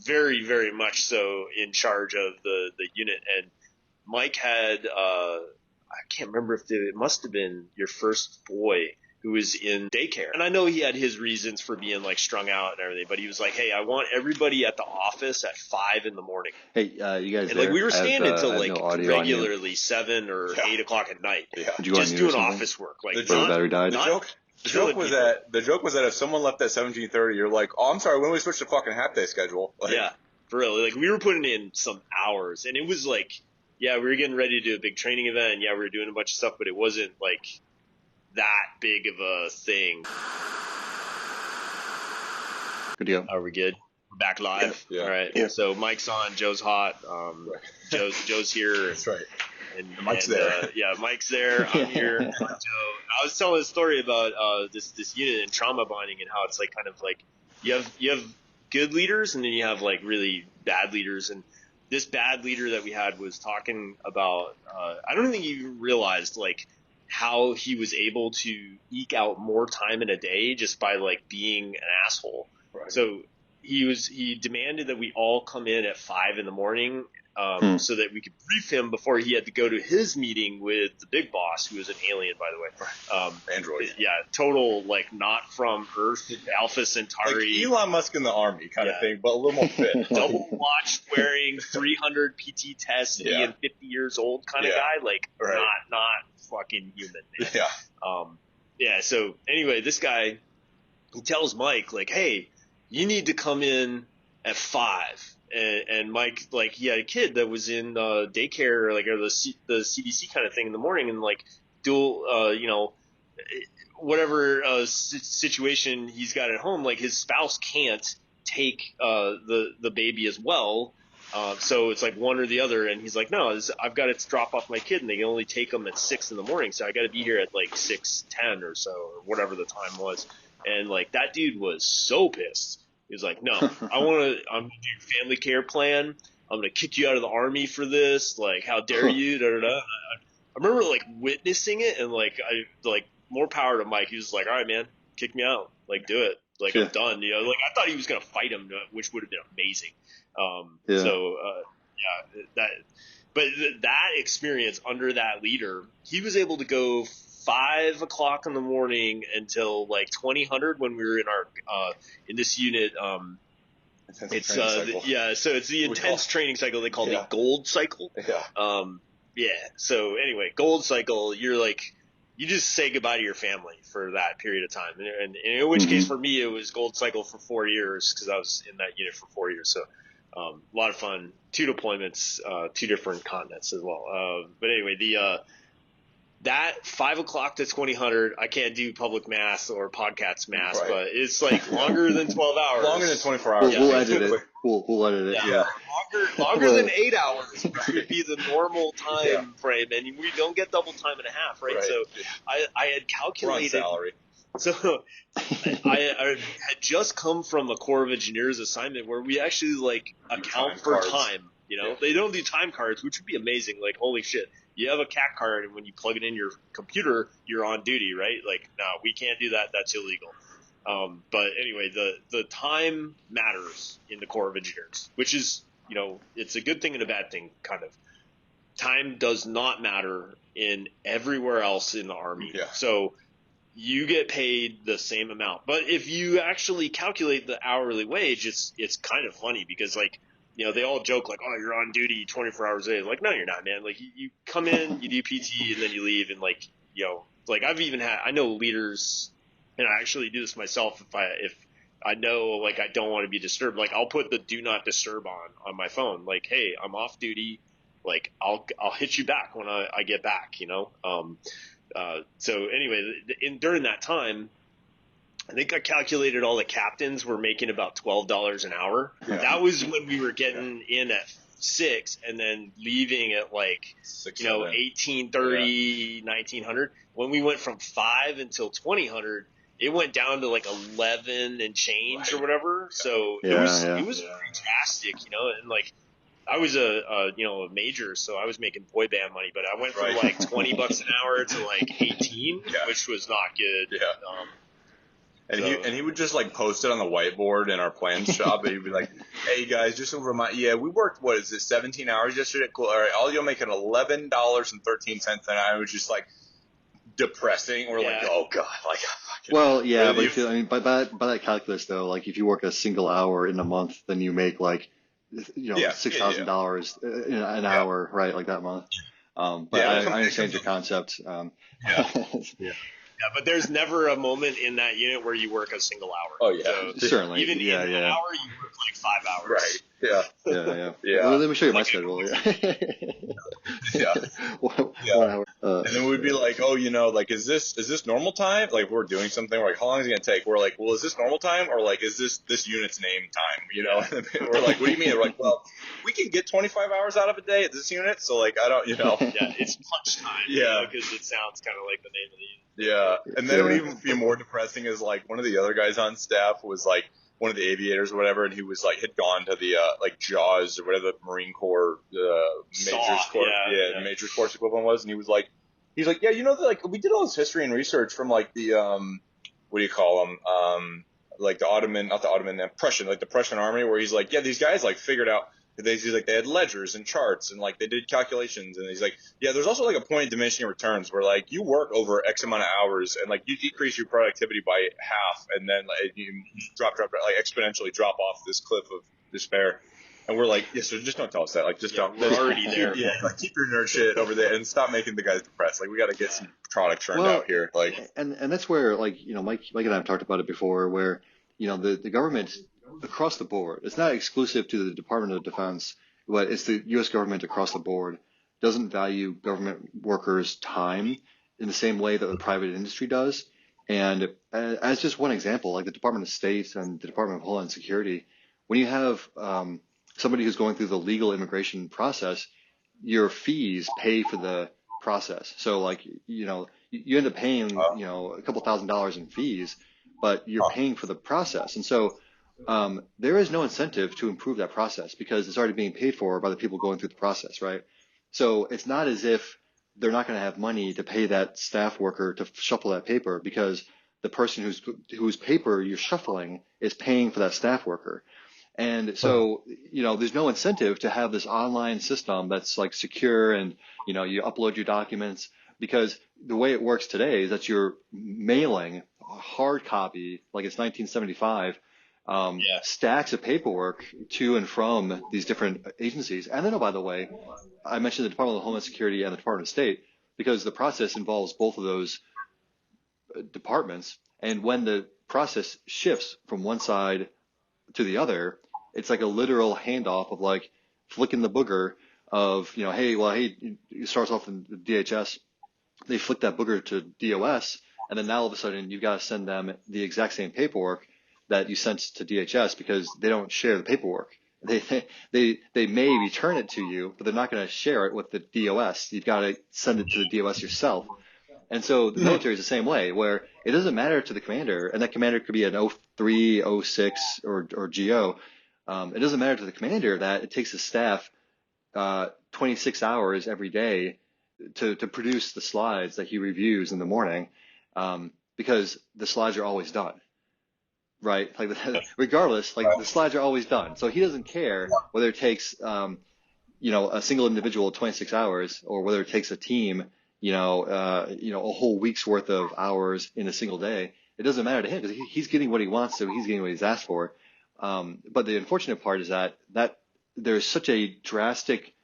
very, very much so in charge of the unit. And Mike had I can't remember if it must have been your first boy who was in daycare. And I know he had his reasons for being like strung out and everything, but he was like, hey, I want everybody at the office at 5 a.m. Hey, you guys. And like we were staying until like regularly 7 or 8 o'clock at night, just doing office work. Like the battery died. The joke was that if someone left at 17:30, you're like, oh, I'm sorry, when we switch to fucking half day schedule? Like, yeah, for real. Like we were putting in some hours, and it was like, yeah, we were getting ready to do a big training event, and yeah, we were doing a bunch of stuff, but it wasn't like that big of a thing. Good deal. Are we good? We're back live. Yeah. All right. Yeah. So Mike's on. Joe's hot. Joe's here. That's right. And Mike's there. Mike's there. I'm here. Joe. I was telling a story about this unit and trauma bonding and how it's like kind of like you have good leaders and then you have like really bad leaders. And this bad leader that we had was talking about I don't think he even realized like how he was able to eke out more time in a day just by like being an asshole. Right. So he demanded that we all come in at 5 a.m. So that we could brief him before he had to go to his meeting with the big boss, who is an alien, by the way. Android. Yeah, total, like, not from Earth, Alpha Centauri. Like Elon Musk in the Army kind of thing, but a little more fit. Double watch wearing, 300 PT tests, being 50 years old kind of guy. Like, not fucking human, man. Yeah. So anyway, this guy, he tells Mike, like, hey, you need to come in at 5. And Mike, like, he had a kid that was in daycare, like, or the CDC kind of thing in the morning, and like dual, whatever situation he's got at home, like his spouse can't take the baby as well, so it's like one or the other. And he's like, no, I've got to drop off my kid, and they can only take him at 6 a.m, so I got to be here at like 6:10 or so, or whatever the time was. And like that dude was so pissed. He was like, no, I'm going to do your family care plan. I'm going to kick you out of the Army for this. Like, how dare you? Da, da, da. I remember like witnessing it, and like, more power to Mike. He was like, all right, man, kick me out. Like, do it. Like, I'm done. Like I thought he was going to fight him, which would have been amazing. So that experience under that leader, he was able to go 5 o'clock in the morning until like 2000 when we were in our in this unit. It's so it's the intense training cycle they call the gold cycle. So anyway, gold cycle, you're like, you just say goodbye to your family for that period of time. And in which case for me, it was gold cycle for 4 years because I was in that unit for 4 years. So a lot of fun, 2 deployments, 2 different continents as well. But anyway, that 5 o'clock to 2000, I can't do public mass or podcast mass, but it's like longer than 12 hours. Longer than 24 hours. We'll edit it. We'll edit it. Yeah. Longer than 8 hours would be the normal time frame, and we don't get double time and a half, right? So I had calculated. We're on salary. So I had just come from a Corps of Engineers assignment where we actually like account for time. You know, they don't do time cards, which would be amazing. Like, holy shit. You have a CAC card, and when you plug it in your computer, you're on duty, right? Like, no, we can't do that. That's illegal. But anyway, the time matters in the Corps of Engineers, which is, you know, it's a good thing and a bad thing, kind of. Time does not matter in everywhere else in the Army. Yeah. So you get paid the same amount. But if you actually calculate the hourly wage, it's kind of funny because, like, you know, they all joke like, oh, you're on duty 24 hours a day. Like, no, you're not, man. Like, you come in, you do PT, and then you leave. And, like, you know, like I know leaders, and I actually do this myself if I know, like, I don't want to be disturbed. Like, I'll put the do not disturb on my phone. Like, hey, I'm off duty. Like, I'll hit you back when I get back, you know. So anyway, during that time, I think I calculated all the captains were making about $12 an hour. Yeah. That was when we were getting in at 6 and then leaving at like, 6, 1830, 1900. When we went from 5 until 2000, it went down to like 11 and change or whatever. So it was pretty drastic, you know, and like I was a major, so I was making boy band money, but I went from like $20 an hour to like 18, which was not good. Yeah. And he would just like post it on the whiteboard in our plans shop, and he'd be like, "Hey guys, just to remind, we worked 17 hours yesterday? Cool. All right, all you'll make it $11.13 an hour." It was just like depressing. We're like, "Oh god!" Like, well, yeah, but by that calculus though, like if you work a single hour in a month, then you make like $6,000 an hour, right? Like that month. But I understand your concept. Yeah, but there's never a moment in that unit where you work a single hour. Oh yeah, so certainly. Even in an hour, you work like 5 hours. Right. Yeah. Well, let me show you my schedule. One hour. And then we'd be like, oh, you know, like, is this normal time? Like, we're doing something. We're like, how long is it gonna take? We're like, well, is this normal time, or like, is this unit's name time? You know? We're like, what do you mean? We're like, well, we can get 25 hours out of a day at this unit, so like, I don't, you know. Yeah, it's punch time. Yeah, because it sounds kind of like the name of the unit. Yeah, and then it would even be more depressing is like one of the other guys on staff was like one of the aviators or whatever, and he was like had gone to the like JAWS or whatever the Marine Corps majors course equivalent was, and he's like, yeah, you know, like we did all this history and research from like the what do you call them, like the Prussian, like the Prussian army, where he's like, yeah, these guys like figured out. He's like, they had ledgers and charts and like they did calculations, and he's like, yeah, there's also like a point of diminishing returns where like you work over X amount of hours and like you decrease your productivity by half, and then like you drop like exponentially drop off this cliff of despair. And we're like, yeah, so just don't tell us that. Like, just don't. We're already there. Yeah, like keep your nerd shit over there and stop making the guys depressed. Like, we got to get some product churned out here. Like, and that's where like, you know, Mike and I have talked about it before, where, you know, the government across the board, it's not exclusive to the Department of Defense, but it's the U.S. government across the board doesn't value government workers' time in the same way that the private industry does. And as just one example, like the Department of State and the Department of Homeland Security, when you have somebody who's going through the legal immigration process, your fees pay for the process. So like, you know, you end up paying, you know, a couple $1,000s in fees, but you're paying for the process. And so there is no incentive to improve that process because it's already being paid for by the people going through the process, right? So it's not as if they're not going to have money to pay that staff worker to shuffle that paper, because the person whose paper you're shuffling is paying for that staff worker. And so, there's no incentive to have this online system that's like secure and, you upload your documents, because the way it works today is that you're mailing a hard copy, like it's 1975, stacks of paperwork to and from these different agencies. And then, oh, by the way, I mentioned the Department of Homeland Security and the Department of State because the process involves both of those departments. And when the process shifts from one side to the other, it's like a literal handoff of like flicking the booger of, hey, it starts off in DHS, they flick that booger to DOS, and then now all of a sudden you've got to send them the exact same paperwork that you sent to DHS because they don't share the paperwork. They may return it to you, but they're not going to share it with the DOS. You've got to send it to the DOS yourself. And so the military is the same way, where it doesn't matter to the commander, and that commander could be an 03, 06, or GO. It doesn't matter to the commander that it takes the staff 26 hours every day to produce the slides that he reviews in the morning, because the slides are always done, right? Like regardless, like the slides are always done. So he doesn't care whether it takes a single individual 26 hours or whether it takes a team a whole week's worth of hours in a single day. It doesn't matter to him because he's getting what he wants, so he's getting what he's asked for. But the unfortunate part is that there's such a drastic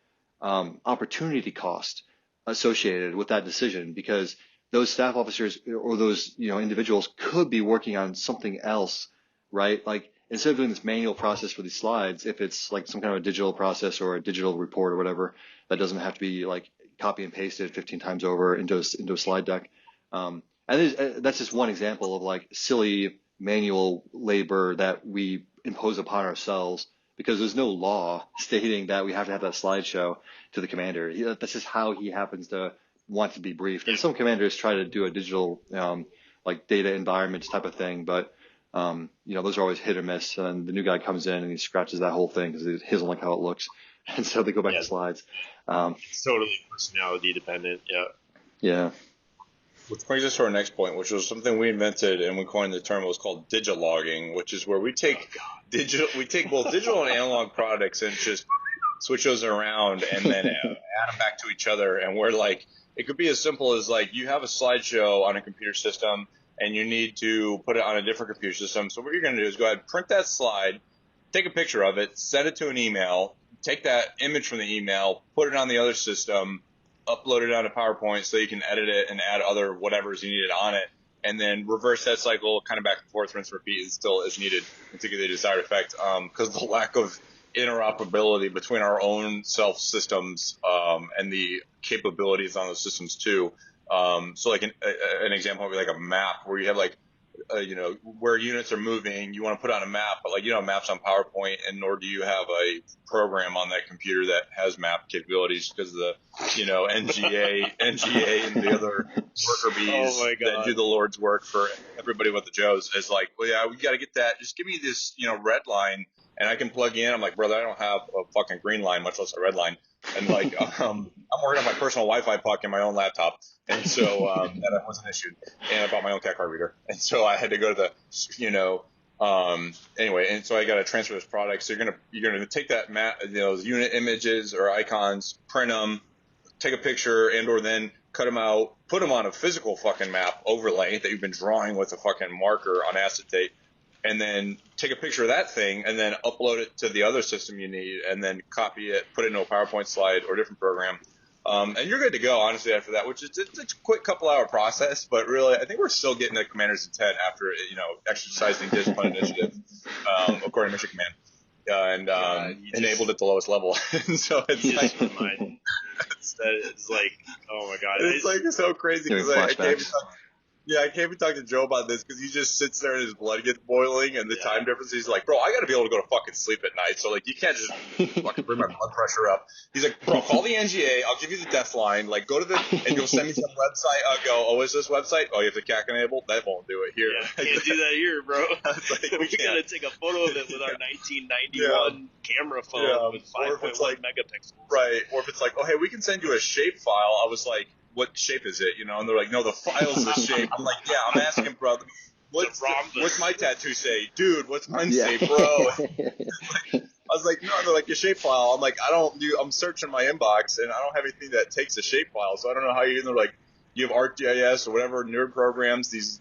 opportunity cost associated with that decision, because those staff officers or those individuals could be working on something else, right? Like instead of doing this manual process for these slides, if it's like some kind of a digital process or a digital report or whatever, that doesn't have to be like copy and pasted 15 times over into a slide deck. And that's just one example of like silly manual labor that we impose upon ourselves because there's no law stating that we have to have that slideshow to the commander. That's just how he happens to want to be briefed. And some commanders try to do a digital like data environment type of thing, but those are always hit or miss. And the new guy comes in and he scratches that whole thing because he doesn't like how it looks. And so they go back to slides. It's totally personality dependent. Yeah. Yeah. Which brings us to our next point, which was something we invented and we coined the term. It was called digilogging, which is where we take both digital and analog products and just switch those around and then add them back to each other. And we're like, it could be as simple as like you have a slideshow on a computer system and you need to put it on a different computer system. So what you're going to do is go ahead, print that slide, take a picture of it, send it to an email, take that image from the email, put it on the other system, upload it onto PowerPoint so you can edit it and add other whatever's you needed on it, and then reverse that cycle kind of back and forth, rinse, repeat, still as needed to get the desired effect. Because the lack of interoperability between our own self systems and the capabilities on those systems too. So like an example would be like a map where you have like where units are moving, you want to put on a map, but like maps on PowerPoint, and nor do you have a program on that computer that has map capabilities because the NGA and the other worker bees that do the Lord's work for everybody with the Joes is like, well, yeah, we got to get that. Just give me this red line and I can plug in. I'm like, brother, I don't have a fucking green line, much less a red line. And like, I'm working on my personal Wi-Fi puck in my own laptop. And so, that wasn't issued. And I bought my own cat card reader. And so I had to go to the, anyway. And so I got to transfer this product. So you're going to take that map, those unit images or icons, print them, take a picture or then cut them out, put them on a physical fucking map overlay that you've been drawing with a fucking marker on acetate. And then take a picture of that thing and then upload it to the other system you need and then copy it, put it into a PowerPoint slide or a different program. And you're good to go, honestly, after that, which is it's a quick couple-hour process. But really, I think we're still getting the commander's intent after, exercising discipline initiative, according to Mission Command, and enabled at the lowest level. And so it's like, it's like, oh, my God. It's like so crazy because I came and talked to Joe about this because he just sits there and his blood gets boiling and the time difference. He's like, bro, I got to be able to go to fucking sleep at night. So, like, you can't just fucking bring my blood pressure up. He's like, bro, call the NGA. I'll give you the death line. Like, go to and you'll send me some website. I'll go, oh, is this website? Oh, you have the CAC enabled? That won't do it here. Yeah, can't do that here, bro. We got to take a photo of it with our 1991 camera phone with 5.1 megapixels. Right. Or if it's like, oh, hey, we can send you a shape file. I was like, what shape is it? And they're like, no, the file's the shape. I'm like, yeah, I'm asking, bro. what's my tattoo say? Dude, what's mine Yeah. say, bro? I was like, no, they're like, your shape file. I'm like, I'm searching my inbox and I don't have anything that takes a shape file. So I don't know how they're like, you have ArcGIS or whatever nerd programs, these,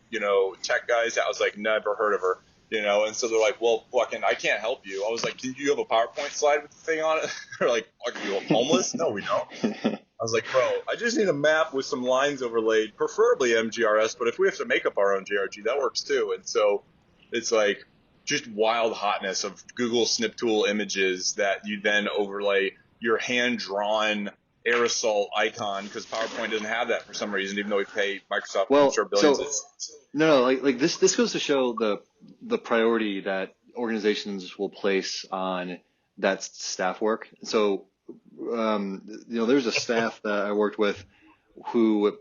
tech guys. I was like, never heard of her, and so they're like, well, fucking, I can't help you. I was like, do you have a PowerPoint slide with the thing on it? They're like, are you homeless? No, we don't. I was like, bro, I just need a map with some lines overlaid, preferably MGRS, but if we have to make up our own JRG, that works too. And so it's like just wild hotness of Google Snip Tool images that you then overlay your hand-drawn aerosol icon, because PowerPoint doesn't have that for some reason, even though we pay Microsoft billions. Like this goes to show the priority that organizations will place on that staff work. So, there's a staff that I worked with who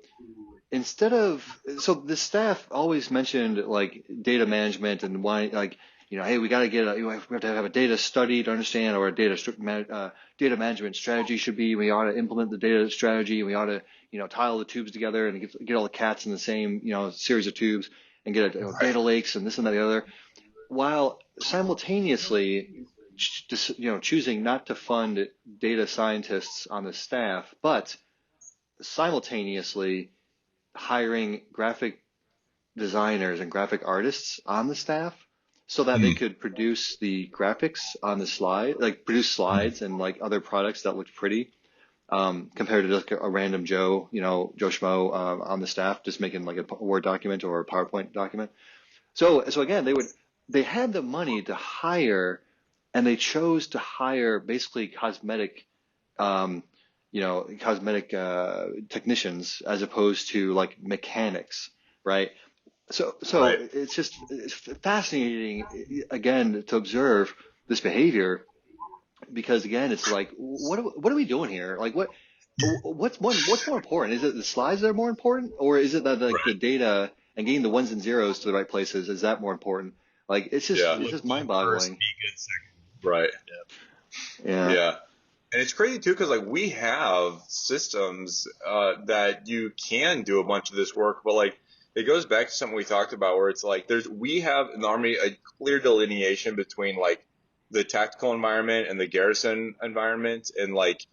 the staff always mentioned like data management and why, like, hey, we got to we have to have a data study to understand, or a data management strategy should be. We ought to implement the data strategy, and we ought to, tie all the tubes together and get all the cats in the same, series of tubes and get data lakes and this and that and the other, while simultaneously, choosing not to fund data scientists on the staff, but simultaneously hiring graphic designers and graphic artists on the staff so that they could produce the graphics on the slide, like produce slides and like other products that looked pretty, compared to just a random Joe Schmo on the staff just making like a Word document or a PowerPoint document. So again, they had the money to hire, and they chose to hire basically cosmetic technicians as opposed to like mechanics, right? So Right. it's fascinating again to observe this behavior, because again, it's like, what are we doing here? Like what's more important? Is it the slides that are more important, or is it that the data and getting the ones and zeros to the right places, is that more important? Like it's just mind-boggling. Right. Yeah. And it's crazy too, because like we have systems that you can do a bunch of this work, but like it goes back to something we talked about, where it's like we have in the Army a clear delineation between like the tactical environment and the garrison environment, and like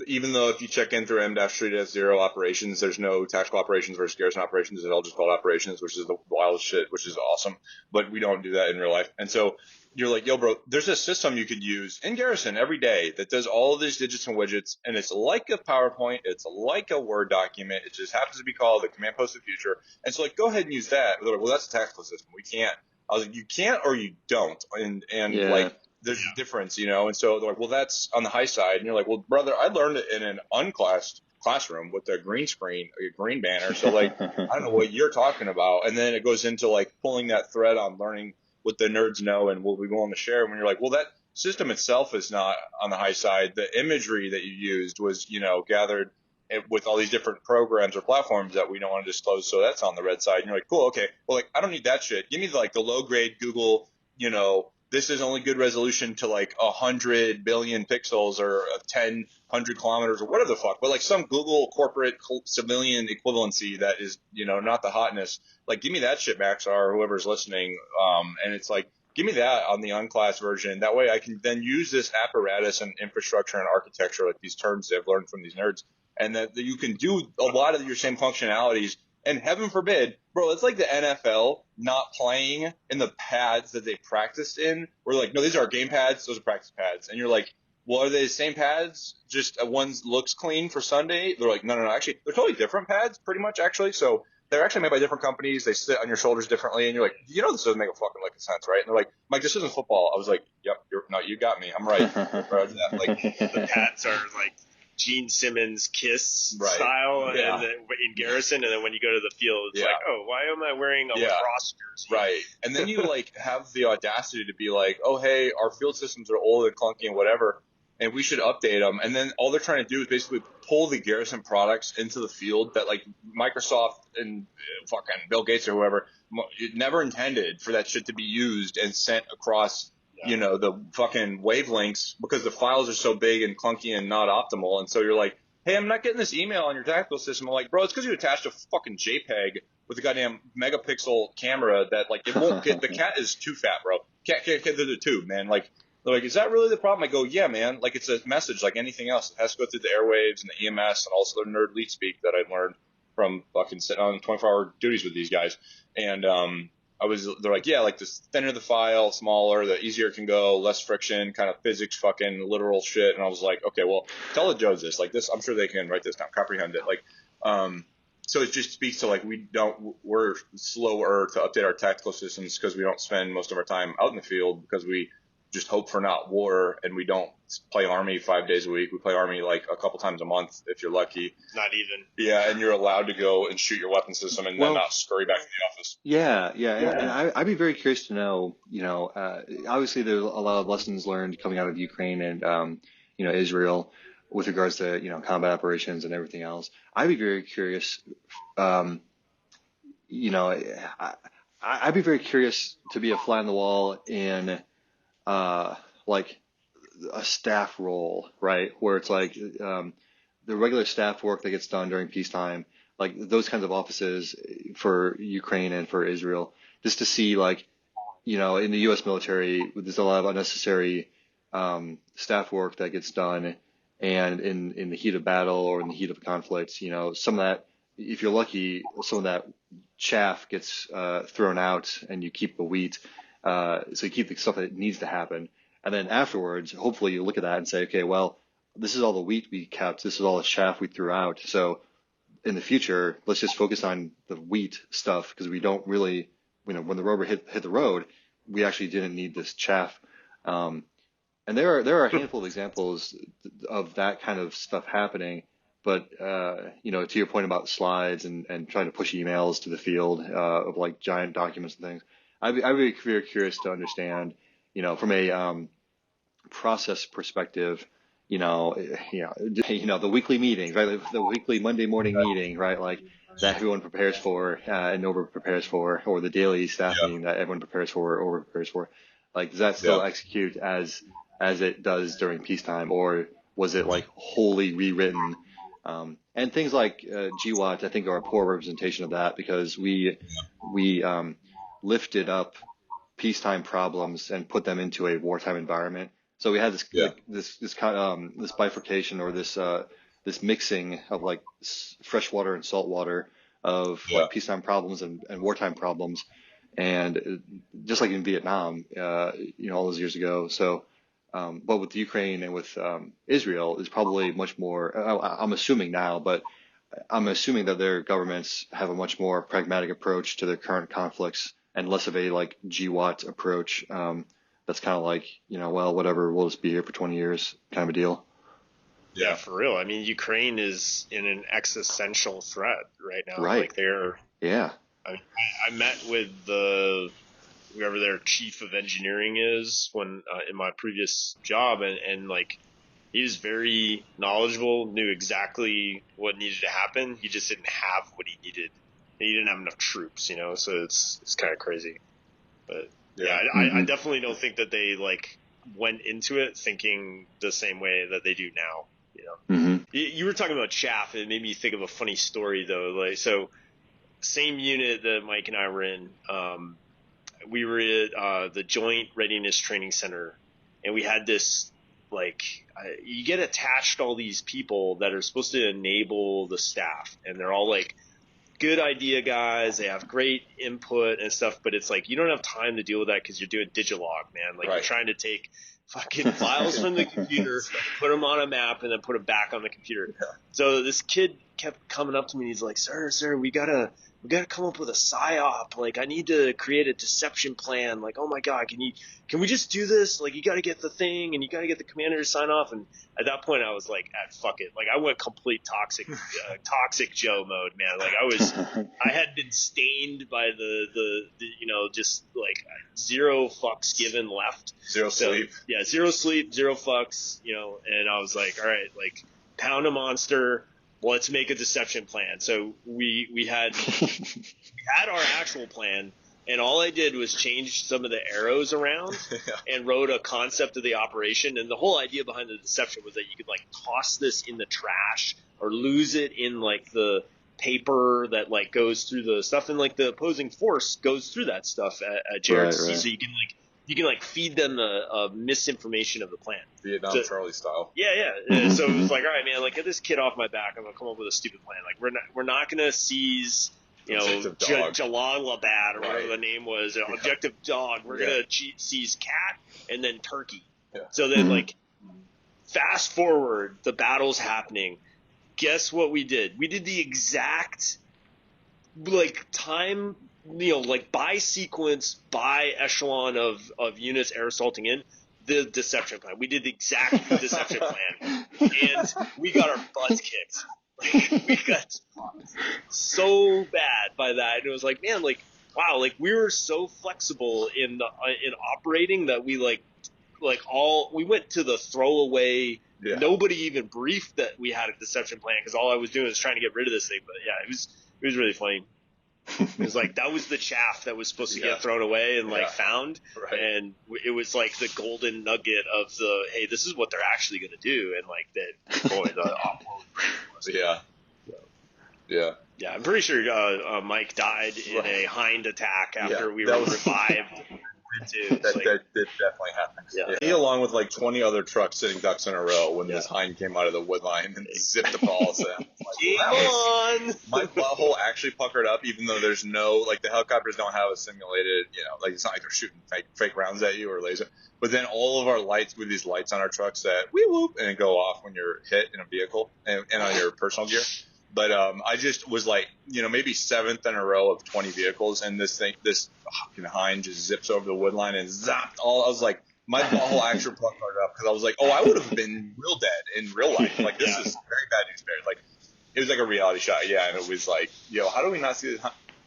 even though if you check in through M-3-0 operations, there's no tactical operations versus garrison operations. It's all just called operations, which is the wild shit, which is awesome. But we don't do that in real life. And so you're like, yo, bro, there's a system you could use in garrison every day that does all of these digits and widgets. And it's like a PowerPoint. It's like a Word document. It just happens to be called the Command Post of the Future. And so like, go ahead and use that. They're like, well, that's a tactical system. We can't. I was like, you can't or you don't. And like, there's a difference, and so they're like, well, that's on the high side. And you're like, well, brother, I learned it in an unclassed classroom with a green screen, a green banner. So like, I don't know what you're talking about. And then it goes into like pulling that thread on learning what the nerds know and what we willing to share. When you're like, well, that system itself is not on the high side. The imagery that you used was, gathered with all these different programs or platforms that we don't want to disclose. So that's on the red side. And you're like, cool. Okay. Well, like, I don't need that shit. Give me like the low grade Google, this is only good resolution to like 100 billion pixels or 100 kilometers or whatever the fuck, but like some Google corporate civilian equivalency that is, not the hotness. Like, give me that shit, Maxar, or whoever's listening. And it's like, give me that on the unclassed version. That way I can then use this apparatus and infrastructure and architecture, like these terms that I've learned from these nerds, and that you can do a lot of your same functionalities. And heaven forbid, bro, it's like the NFL not playing in the pads that they practiced in. We're like, no, these are our game pads. Those are practice pads. And you're like, well, are they the same pads? Just one looks clean for Sunday? They're like, no. Actually, they're totally different pads, pretty much, actually. So they're actually made by different companies. They sit on your shoulders differently. And you're like, this doesn't make a fucking lick of sense, right? And they're like, Mike, this isn't football. I was like, yep, you got me. I'm right. Like, the pads are like Gene Simmons Kiss style and then in garrison, and then when you go to the field, it's like, oh, why am I wearing a lacrosse jersey? Right. And then you like have the audacity to be like, oh, hey, our field systems are old and clunky and whatever, and we should update them. And then all they're trying to do is basically pull the garrison products into the field that like Microsoft and fucking Bill Gates or whoever never intended for that shit to be used and sent across the fucking wavelengths, because the files are so big and clunky and not optimal. And so you're like, hey, I'm not getting this email on your tactical system. I'm like, bro, it's because you attached a fucking JPEG with a goddamn megapixel camera that, like, it won't get, the cat is too fat, bro. Can't get to the tube, man. Like, they're like, is that really the problem? I go, yeah, man. Like, it's a message like anything else. It has to go through the airwaves and the EMS and also the nerd leet speak that I learned from fucking sitting on 24-hour duties with these guys. And they're like, yeah, like the thinner the file, smaller, the easier it can go, less friction, kind of physics, fucking literal shit. And I was like, okay, well, tell the Joes this. Like this, I'm sure they can write this down, comprehend it. Like, so it just speaks to like we're slower to update our tactical systems because we don't spend most of our time out in the field because we just hope for not war, and we don't play Army 5 days a week. We play Army like a couple times a month if you're lucky. Not even. Yeah, and you're allowed to go and shoot your weapon system and then not scurry back to the office. Yeah. And I'd be very curious to know, obviously there's a lot of lessons learned coming out of Ukraine and, Israel with regards to, combat operations and everything else. I'd be very curious, I'd be very curious to be a fly on the wall in, like a staff role, right? Where it's like, the regular staff work that gets done during peacetime, like those kinds of offices for Ukraine and for Israel, just to see like, in the U.S. military, there's a lot of unnecessary, staff work that gets done. And in the heat of battle or in the heat of conflict, some of that, if you're lucky, some of that chaff gets, thrown out and you keep the wheat. So you keep the stuff that needs to happen. And then afterwards, hopefully you look at that and say, okay, well, this is all the wheat we kept. This is all the chaff we threw out. So in the future, let's just focus on the wheat stuff because we don't really, when the rubber hit the road, we actually didn't need this chaff. And there are a handful of examples of that kind of stuff happening. But, to your point about slides and trying to push emails to the field, of like giant documents and things, I'd be very curious to understand, from a process perspective, the weekly meetings, right? The weekly Monday morning meeting, right? Like that everyone prepares for and over prepares for, or the daily staff meeting that everyone prepares for or over prepares for. Like, does that still execute as it does during peacetime, or was it like wholly rewritten? And things like GWAT, I think, are a poor representation of that because we lifted up peacetime problems and put them into a wartime environment. So we had this bifurcation or this mixing of like fresh water and salt water of like peacetime problems and wartime problems, and just like in Vietnam, all those years ago. So, but with Ukraine and with Israel, is probably much more. I'm assuming now, but I'm assuming that their governments have a much more pragmatic approach to their current conflicts and less of a like GWAT approach. That's kind of like, well, whatever, we'll just be here for 20 years kind of a deal. Yeah, for real. I mean, Ukraine is in an existential threat right now. Right. Like they're. Yeah. I met with whoever their chief of engineering is when in my previous job, and like he was very knowledgeable, knew exactly what needed to happen. He just didn't have what he needed. He didn't have enough troops, so it's kind of crazy. But I definitely don't think that they like went into it thinking the same way that they do now. You were talking about chaff. It made me think of a funny story though. Like, so same unit that Mike and I were in, we were at the Joint Readiness Training Center, and we had this like you get attached to all these people that are supposed to enable the staff, and they're all like good idea guys. They have great input and stuff, but it's like you don't have time to deal with that because you're doing Digilog, man. Like you're trying to take fucking files from the computer, put them on a map, and then put them back on the computer. So this kid kept coming up to me and he's like, sir, we gotta come up with a psyop. Like, I need to create a deception plan. Like, oh my God, can we just do this? Like, you got to get the thing and you got to get the commander to sign off. And at that point I was like, fuck it. Like I went complete toxic Joe mode, man. Like I had been stained by the just like zero fucks given left. Zero sleep. Yeah. Zero sleep, zero fucks, and I was like, all right, like pound a monster. Let's make a deception plan. So we had our actual plan, And all I did was change some of the arrows around and wrote a concept of the operation. And the whole idea behind the deception was that you could like toss this in the trash or lose it in like the paper that like goes through the stuff, and like the opposing force goes through that stuff at JRC. Right. So you can like feed them a misinformation of the plan. Vietnam Charlie style. Yeah. So it was like, all right, man, like get this kid off my back. I'm gonna come up with a stupid plan. Like we're not gonna seize, you know, Jalalabad or whatever the name was, Objective Dog. We're gonna seize cat and then turkey. Yeah. So then like fast forward, the battle's happening. Guess what we did? We did the exact like time, you know, like by sequence, by echelon of units air assaulting in the deception plan. We did the exact deception plan, and we got our butts kicked. Like, we got so bad by that, and it was like, man, like wow, like we were so flexible in operating that we we went to the throwaway. Yeah. Nobody even briefed that we had a deception plan because all I was doing was trying to get rid of this thing. But yeah, it was really funny. It was like that was the chaff that was supposed to get thrown away and like found, and it was like the golden nugget of the hey, this is what they're actually going to do, and like that. Boy, the offload. Yeah. I'm pretty sure Mike died in a hind attack after we were revived. That definitely happened. Yeah. He, along with like 20 other trucks sitting ducks in a row when this hind came out of the wood line and zipped the balls in. Like, my butthole actually puckered up, even though there's no, like the helicopters don't have a simulated, you know, like it's not like they're shooting fake rounds at you or laser. But then all of our lights, with these lights on our trucks that whoop whoop and go off when you're hit in a vehicle and on your personal gear. But I just was like, you know, maybe seventh in a row of 20 vehicles, and this fucking hind just zips over the wood line and zapped all. I was like, my whole actual puckered up because I was like, oh, I would have been real dead in real life. Like this is very bad news bears. Like it was like a reality shot, and it was like, yo, how do we not see this?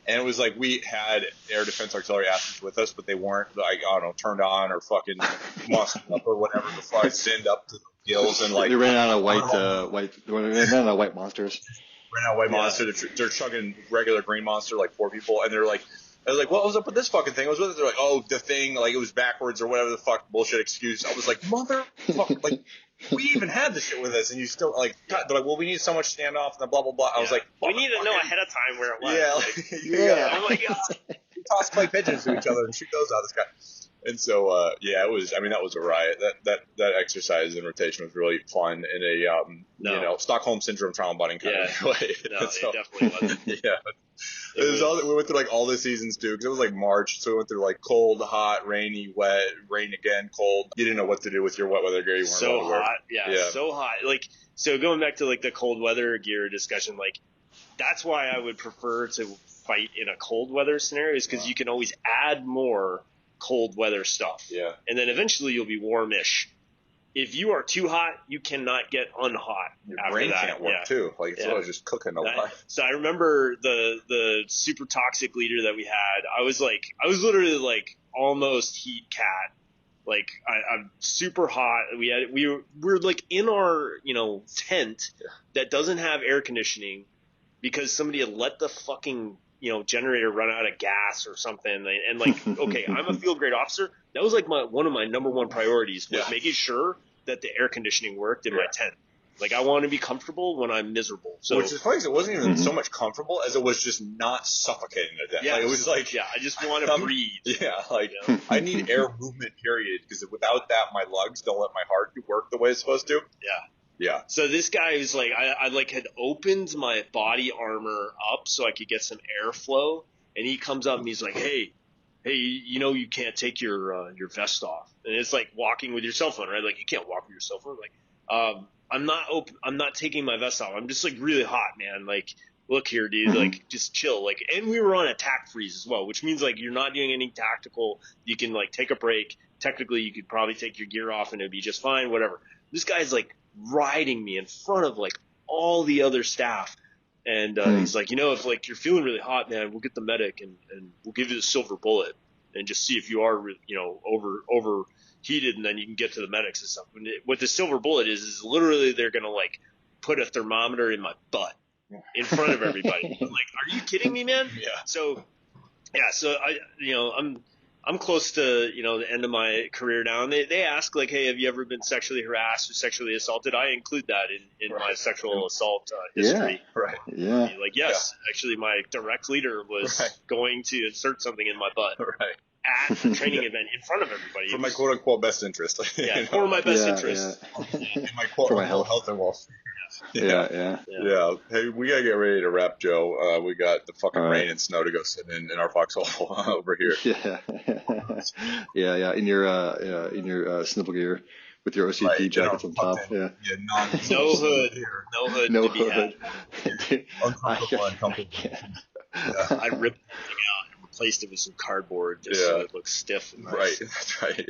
And it was like we had air defense artillery assets with us, but they weren't like I don't know turned on or fucking mustered up or whatever the fuck, sinned up to the gills and like they ran out of white monsters. Ran out white monster. They're chugging regular green monster like 4 people, and they're like, I was like, what was up with this fucking thing? I was with it. They're like, oh, the thing, like it was backwards or whatever the fuck bullshit excuse. I was like, motherfucker, like we even had this shit with us, and you still like, God, they're like, well, we need so much standoff and the blah blah blah. I was like, we need to know ahead of time where it was. Yeah, oh my god, we toss clay pigeons to each other and shoot those out of the sky. And so, it was. I mean, that was a riot. That exercise in rotation was really fun in a, you know, Stockholm syndrome trauma bonding kind of way. No, so, it definitely wasn't. We went through like all the seasons too, because it was like March, so we went through like cold, hot, rainy, wet, rain again, cold. You didn't know what to do with your wet weather gear. You weren't so hot, so hot. Like, so going back to like the cold weather gear discussion, like that's why I would prefer to fight in a cold weather scenario, is because you can always add more cold weather stuff. Yeah. And then eventually you'll be warmish. If you are too hot, you cannot get unhot. Your after brain that. can't work too. Like it's always just cooking a lot. So I remember the super toxic leader that we had. I was literally like almost heat cat. Like I'm super hot. We were like in our, you know, tent that doesn't have air conditioning because somebody had let the fucking, you know, generator run out of gas or something. And like, okay, I'm a field grade officer. That was like one of my number one priorities was making sure that the air conditioning worked in my tent. Like I want to be comfortable when I'm miserable. So, which is funny because it wasn't even so much comfortable as it was just not suffocating to death. Yeah, like, it was like, I just want to breathe. Yeah, like I need air movement, period. Because without that, my lungs don't let my heart work the way it's supposed to. Yeah. So this guy was like, I like had opened my body armor up so I could get some airflow, and he comes up and he's like, hey, you know you can't take your vest off, and it's like walking with your cell phone, right? Like you can't walk with your cell phone. Like, I'm not taking my vest off. I'm just like really hot, man. Like, look here, dude. Like, just chill. Like, and we were on attack freeze as well, which means like you're not doing any tactical. You can like take a break. Technically, you could probably take your gear off and it'd be just fine. Whatever. This guy's like riding me in front of like all the other staff, and he's like, you know, if like you're feeling really hot, man, we'll get the medic and we'll give you the silver bullet and just see if you are, you know, overheated, and then you can get to the medics and stuff. And what the silver bullet is literally they're gonna like put a thermometer in my butt in front of everybody. I'm like, are you kidding me, man? Yeah. So Yeah, so I'm close to, the end of my career now, and they ask, like, hey, have you ever been sexually harassed or sexually assaulted? I include that in my sexual assault history. Right. Yeah. Like, yes, actually, my direct leader was going to insert something in my butt Right. at a training event in front of everybody. For my quote unquote best interest. Yeah, for my best interest. In my quote For my unquote health. health and welfare. Yeah. Hey, we gotta get ready to wrap, Joe. We got the fucking All right. rain and snow to go sit in our foxhole over here. Yeah. In your snivel gear with your OCP Right, jackets on top. Yeah, No hood. No hood to be had. Dude, uncomfortable and comfortable. I ripped the thing out and replaced it with some cardboard just so it looks stiff and nice. Right, that's right.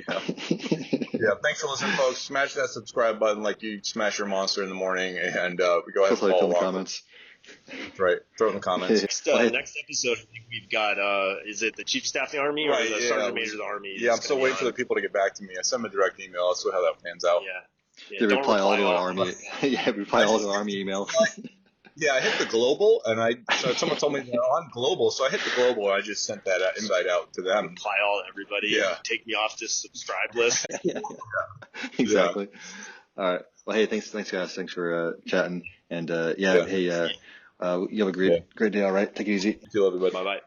Yeah. Thanks for listening, folks. Smash that subscribe button like you smash your monster in the morning, and we go ahead and follow in the along. comments. That's right. Throw it in the comments. Next episode, I think we've got, is it the Chief of Staff of the Army or the Sergeant Major of the Army? Yeah, I'm still waiting for the people to get back to me. I sent them a direct email. Let's see how that pans out. They reply all to our Army. Reply all to Army email. Yeah, I hit the global, and someone told me I'm global, so I hit the global, and I just sent that invite out to them. Reply all to everybody. And take me off this subscribe list. Exactly. All right. Well, hey, thanks guys. Thanks for chatting. And hey, you have a great day. All right. Take it easy. See you, everybody. Bye bye.